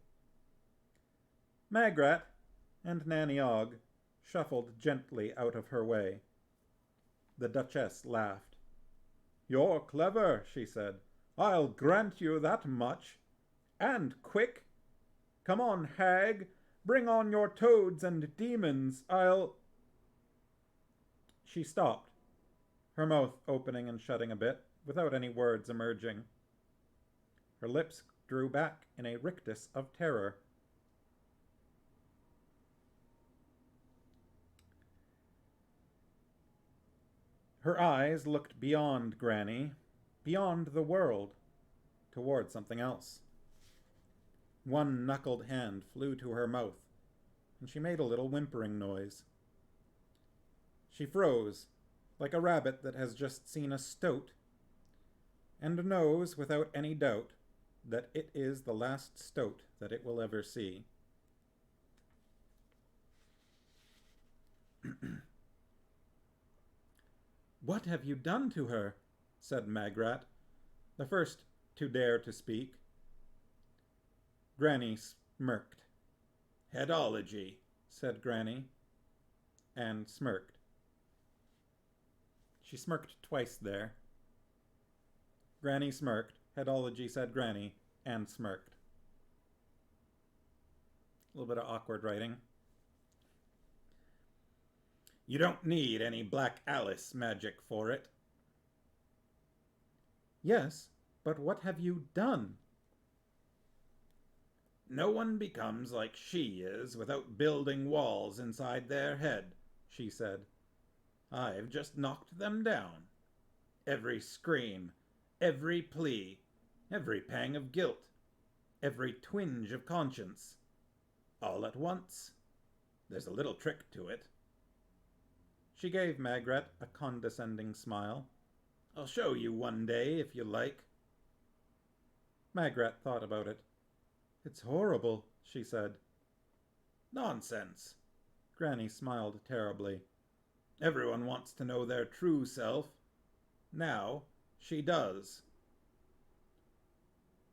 Magrat and Nanny Ogg shuffled gently out of her way. The Duchess laughed. "You're clever," she said. "I'll grant you that much. And quick. Come on, hag. Bring on your toads and demons. She stopped, her mouth opening and shutting a bit, without any words emerging. Her lips drew back in a rictus of terror. Her eyes looked beyond Granny, beyond the world, toward something else. One knuckled hand flew to her mouth, and she made a little whimpering noise. She froze, like a rabbit that has just seen a stoat, and knows without any doubt that it is the last stoat that it will ever see. "What have you done to her?" said Magrat, the first to dare to speak. Granny smirked. "Headology," said Granny, and smirked. She smirked twice there. Granny smirked, headology, said Granny, and smirked. A little bit of awkward writing. "You don't need any Black Alice magic for it." "Yes, but what have you done?" "No one becomes like she is without building walls inside their head," she said. "I've just knocked them down. Every scream, every plea, every pang of guilt, every twinge of conscience. All at once. There's a little trick to it." She gave Magrat a condescending smile. "I'll show you one day, if you like." Magrat thought about it. "It's horrible," she said. "Nonsense." Granny smiled terribly. "Everyone wants to know their true self. Now, she does."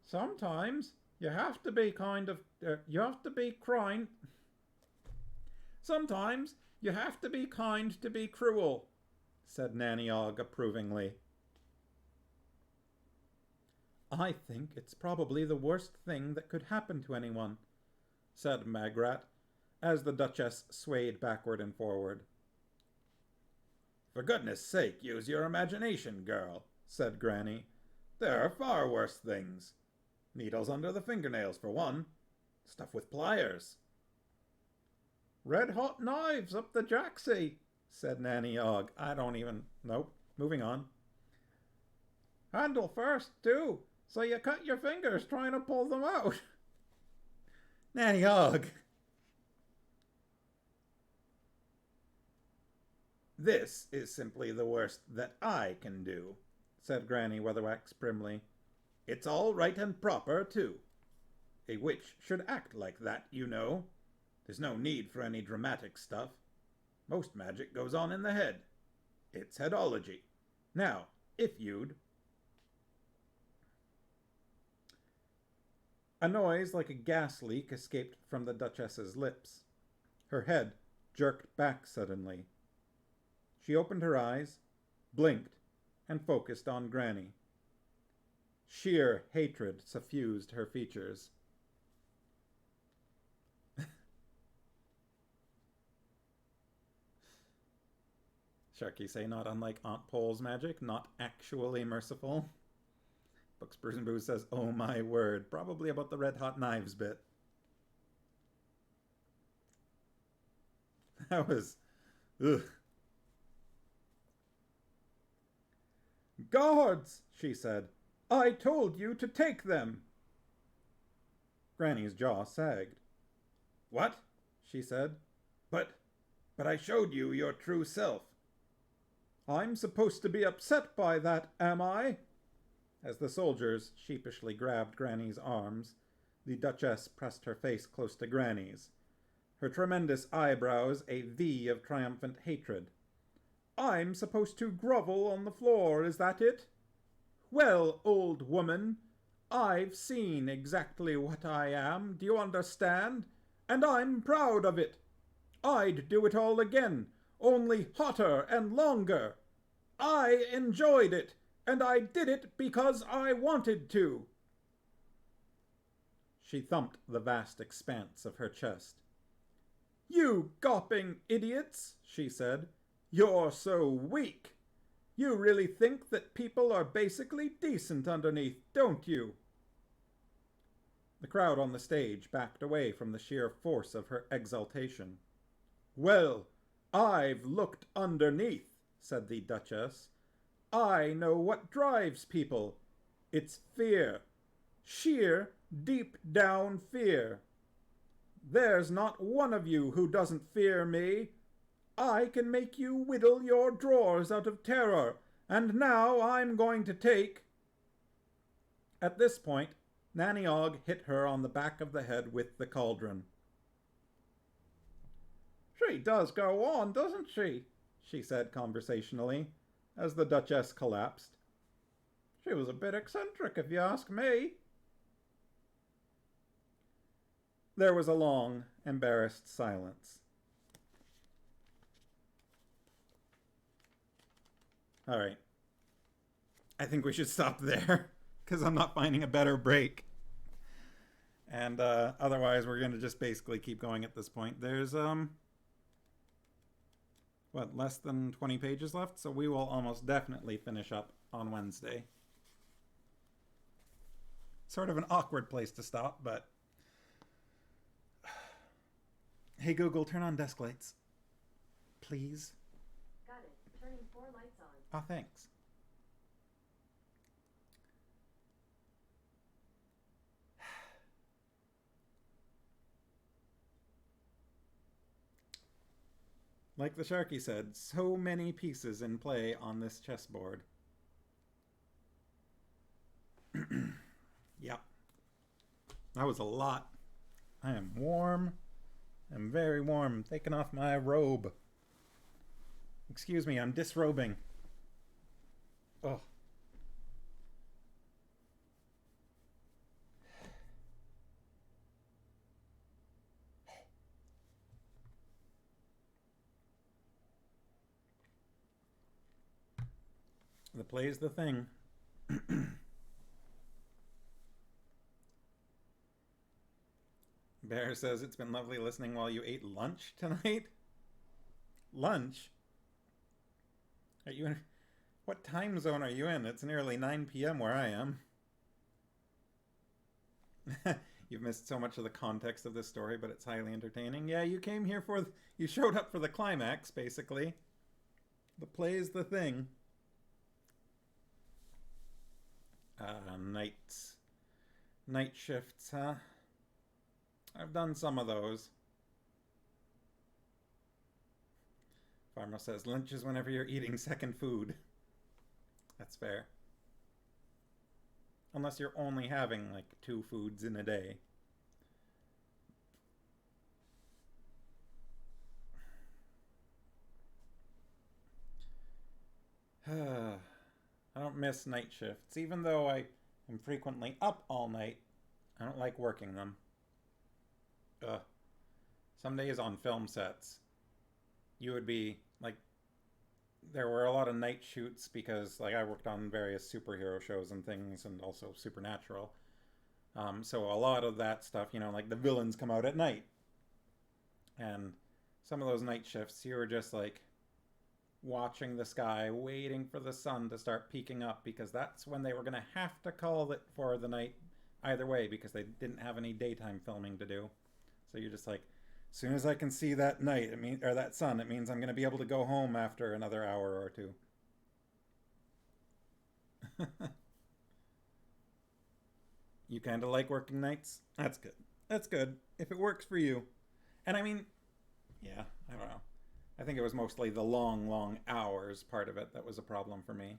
"Sometimes you have to be Sometimes you have to be kind to be cruel," said Nanny Ogg approvingly. "I think it's probably the worst thing that could happen to anyone," said Magrat, as the Duchess swayed backward and forward. "For goodness sake, use your imagination, girl," said Granny. "There are far worse things. Needles under the fingernails, for one. Stuff with pliers." "Red-hot knives up the jacksie," said Nanny Ogg. Nope. Moving on. "Handle first, too, so you cut your fingers trying to pull them out." Nanny Hogg! This is simply the worst that I can do, said Granny Weatherwax primly. It's all right and proper, too. A witch should act like that, you know. There's no need for any dramatic stuff. Most magic goes on in the head. It's headology. Now, if you'd... A noise like a gas leak escaped from the Duchess's lips. Her head jerked back suddenly. She opened her eyes, blinked, and focused on Granny. Sheer hatred suffused her features. Sharky say, not unlike Aunt Pole's magic, not actually merciful. Books Bruce and Booze says, oh my word, probably about the red hot knives bit. That was... ugh. Guards, she said. I told you to take them. Granny's jaw sagged. What? She said. But I showed you your true self. I'm supposed to be upset by that, am I? As the soldiers sheepishly grabbed Granny's arms, the Duchess pressed her face close to Granny's, her tremendous eyebrows a V of triumphant hatred. I'm supposed to grovel on the floor, is that it? Well, old woman, I've seen exactly what I am, do you understand? And I'm proud of it. I'd do it all again, only hotter and longer. I enjoyed it, and I did it because I wanted to. She thumped the vast expanse of her chest. You gawping idiots, she said. You're so weak. You really think that people are basically decent underneath, don't you? The crowd on the stage backed away from the sheer force of her exultation. Well, I've looked underneath, said the Duchess. I know what drives people. It's fear. Sheer, deep down fear. There's not one of you who doesn't fear me. I can make you whittle your drawers out of terror, and now I'm going to take... At this point, Nanny Ogg hit her on the back of the head with the cauldron. She does go on, doesn't she said conversationally, as the Duchess collapsed. She was a bit eccentric, if you ask me. There was a long, embarrassed silence. All right. I think we should stop there, because I'm not finding a better break. And otherwise, we're going to just basically keep going at this point. There's, less than 20 pages left? So we will almost definitely finish up on Wednesday. Sort of an awkward place to stop, but... Hey Google, turn on desk lights. Please. Got it. Turning 4 lights on. Oh, thanks. Like the Sharky said, so many pieces in play on this chessboard. Yep. That was a lot. I am warm. I'm very warm. I'm taking off my robe. Excuse me, I'm disrobing. Oh. The play's the thing. Bear says it's been lovely listening while you ate lunch tonight. Lunch? Are you in... What time zone are you in? It's nearly 9 p.m. where I am. You've missed so much of the context of this story, but it's highly entertaining. Yeah, you came here for... You showed up for the climax, basically. The play's the thing. Night shifts, huh? I've done some of those. Farmer says, lunch is whenever you're eating second food. That's fair. Unless you're only having like 2 foods in a day. I don't miss night shifts. Even though I am frequently up all night, I don't like working them. Ugh. Some days on film sets, you would be like, there were a lot of night shoots because like I worked on various superhero shows and things, and also Supernatural. So a lot of that stuff, you know, like the villains come out at night. And some of those night shifts, you were just like watching the sky, waiting for the sun to start peeking up, because that's when they were going to have to call it for the night either way, because they didn't have any daytime filming to do. So you're just like, as soon as I can see that night, or that sun, it means I'm going to be able to go home after another hour or 2. You kind of like working nights? That's good. That's good. If it works for you. And I mean, yeah, I don't know. I think it was mostly the long, long hours part of it that was a problem for me.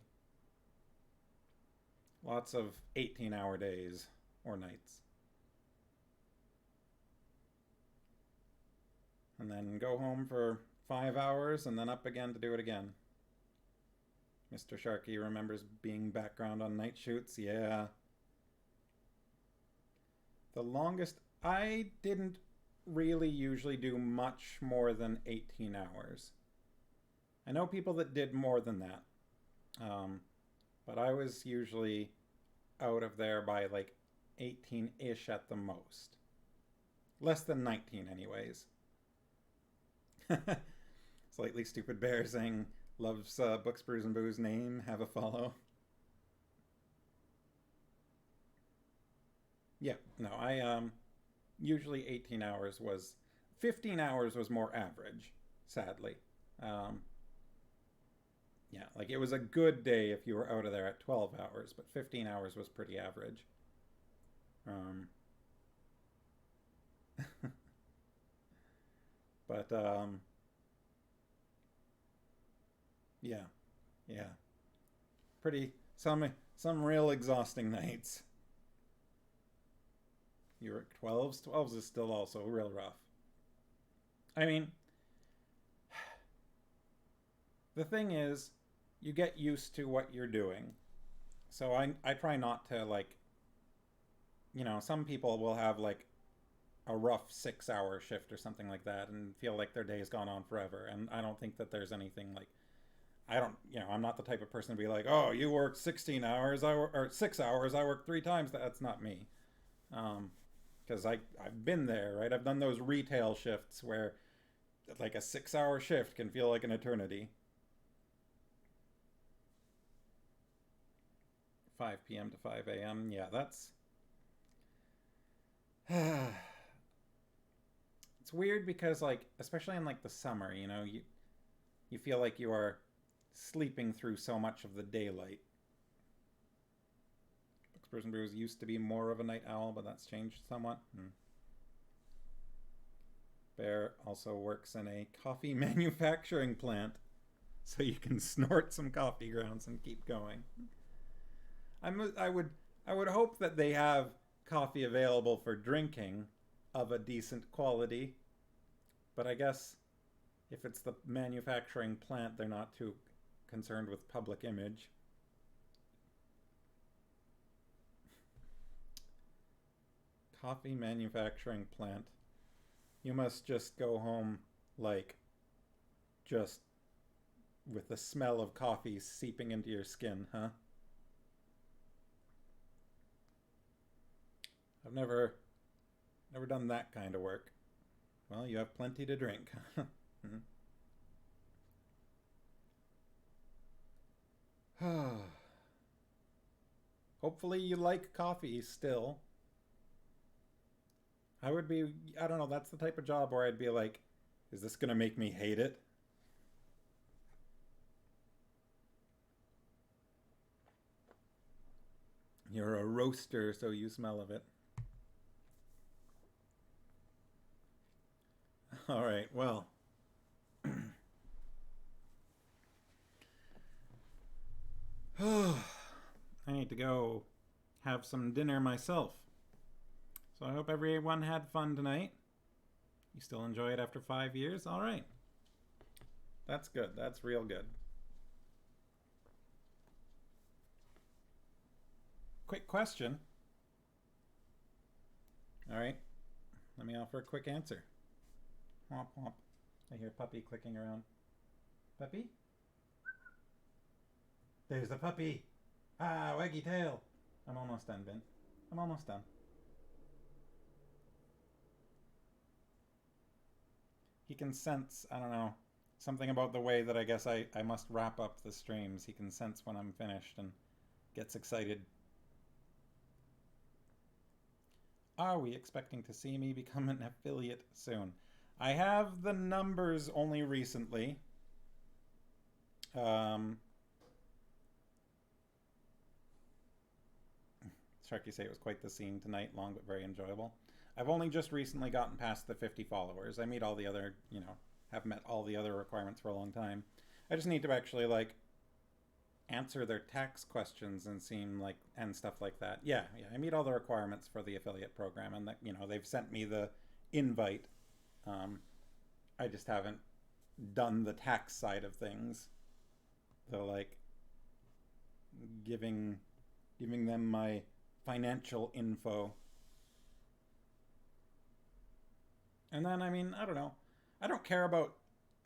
Lots of 18-hour days or nights. And then go home for 5 hours and then up again to do it again. Mr. Sharkey remembers being background on night shoots. Yeah. The longest, I didn't really usually do much more than 18 hours. I know people that did more than that. But I was usually out of there by like 18-ish at the most. Less than 19 anyways. Slightly Stupid Bear saying, loves Books, Brews, and Booze name, have a follow. Yeah, no, I usually 18 hours was, 15 hours was more average, sadly. Yeah, like it was a good day if you were out of there at 12 hours, but 15 hours was pretty average. But yeah, yeah, pretty some real exhausting nights. You're at 12s. 12s is still also real rough. I mean, the thing is, you get used to what you're doing. So I try not to, like, you know, some people will have like a rough 6-hour shift or something like that and feel like their day's gone on forever. And I don't think that there's anything like, I don't, you know, I'm not the type of person to be like, oh, you worked 16 hours, or 6 hours, I worked 3 times. That's not me. Because I've been there, right? I've done those retail shifts where like a 6-hour shift can feel like an eternity. 5 p.m. to 5 a.m. Yeah, that's... It's weird because, like, especially in, like, the summer, you know, you feel like you are sleeping through so much of the daylight. Books, Brews used to be more of a night owl, but that's changed somewhat. Bear also works in a coffee manufacturing plant, so you can snort some coffee grounds and keep going. I would hope that they have coffee available for drinking of a decent quality, but I guess if it's the manufacturing plant, they're not too concerned with public image. Coffee manufacturing plant. You must just go home, like, just with the smell of coffee seeping into your skin, huh? I've never done that kind of work. Well, you have plenty to drink. Hopefully you like coffee still. I don't know, that's the type of job where I'd be like, is this gonna make me hate it? You're a roaster, so you smell of it. All right, well. I need to go have some dinner myself. So I hope everyone had fun tonight. You still enjoy it after 5 years? All right. That's good. That's real good. Quick question. All right. Let me offer a quick answer. Womp womp. I hear puppy clicking around. Puppy? There's the puppy. Ah, waggy tail. I'm almost done, Ben. I'm almost done. He can sense, I don't know, something about the way that I guess I must wrap up the streams. He can sense when I'm finished and gets excited. Are we expecting to see me become an affiliate soon? I have the numbers only recently. Sharky say it was quite the scene tonight, long but very enjoyable. I've only just recently gotten past the 50 followers. I meet all the other, have met all the other requirements for a long time. I just need to actually, answer their tax questions and and stuff like that. Yeah, I meet all the requirements for the affiliate program, and they've sent me the invite. I just haven't done the tax side of things. The, giving them my financial info. And then, I don't know. I don't care about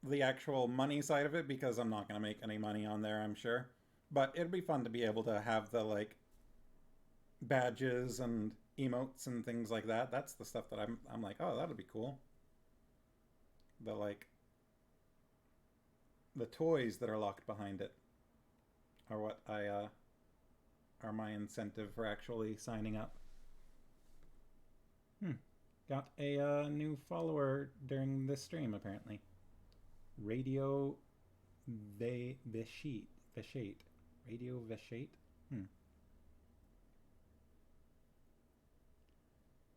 the actual money side of it because I'm not going to make any money on there, I'm sure. But it'd be fun to be able to have the, badges and emotes and things like that. That's the stuff that I'm like, oh, that'd be cool. The toys that are locked behind it are what are my incentive for actually signing up. Got a new follower during this stream, apparently. Radio Veshate. Radio Veshate?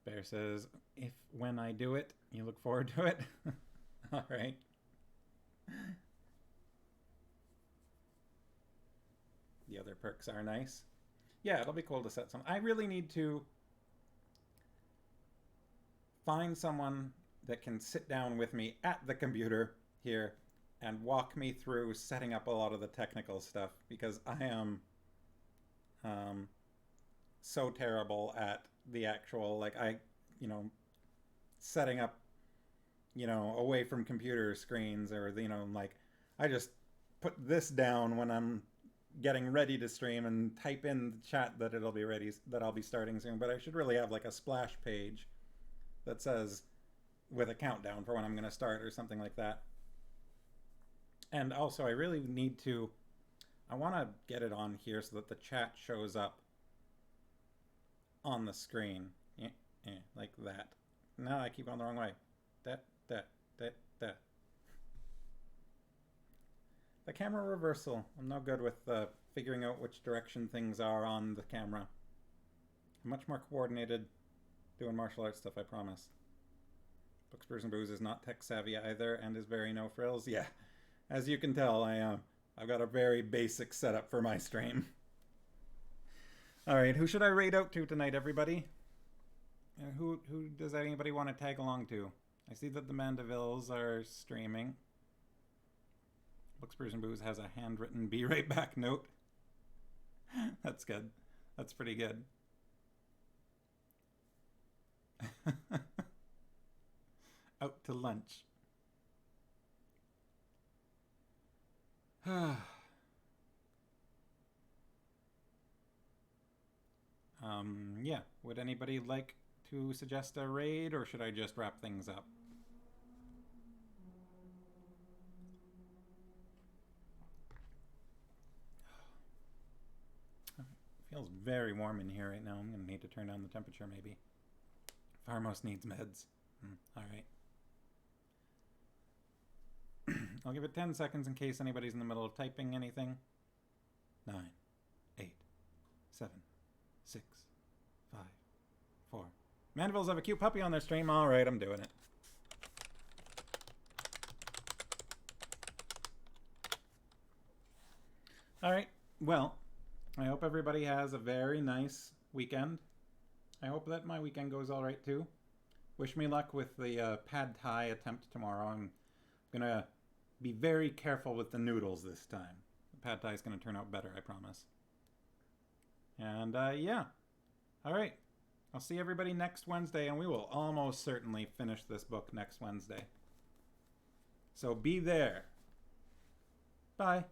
Bear says, when I do it, you look forward to it? Alright. The other perks are nice. Yeah, it'll be cool to set some. I really need to find someone that can sit down with me at the computer here and walk me through setting up a lot of the technical stuff, because I am so terrible at the actual, setting up, away from computer screens, or, I just put this down when I'm getting ready to stream and type in the chat that it'll be ready, that I'll be starting soon. But I should really have a splash page that says with a countdown for when I'm going to start or something like that. And also I really need to, I want to get it on here so that the chat shows up on the screen. Like that. No, I keep going the wrong way. That. The camera reversal. I'm no good with figuring out which direction things are on the camera. I'm much more coordinated doing martial arts stuff, I promise. Books, Brews, and Booze is not tech savvy either and is very no frills. Yeah, as you can tell, I've got a very basic setup for my stream. Alright, who should I raid out to tonight, everybody? Who does anybody want to tag along to? I see that the Mandevilles are streaming. Books, Brews, and Booze has a handwritten be right back note. That's good. That's pretty good. Out to lunch. Yeah. Would anybody like to suggest a raid, or should I just wrap things up? Feels very warm in here right now. I'm going to need to turn down the temperature, maybe. Farmos needs meds. Alright. I'll give it 10 seconds in case anybody's in the middle of typing anything. 9, 8, 7, 6, 5, 4. Mandibles have a cute puppy on their stream. Alright, I'm doing it. Well, I hope everybody has a very nice weekend. I hope that my weekend goes all right too. Wish me luck with the pad thai attempt tomorrow. I'm gonna be very careful with the noodles this time. The pad thai is gonna turn out better, I promise. And yeah. All right. I'll see everybody next Wednesday, and we will almost certainly finish this book next Wednesday. So be there. Bye.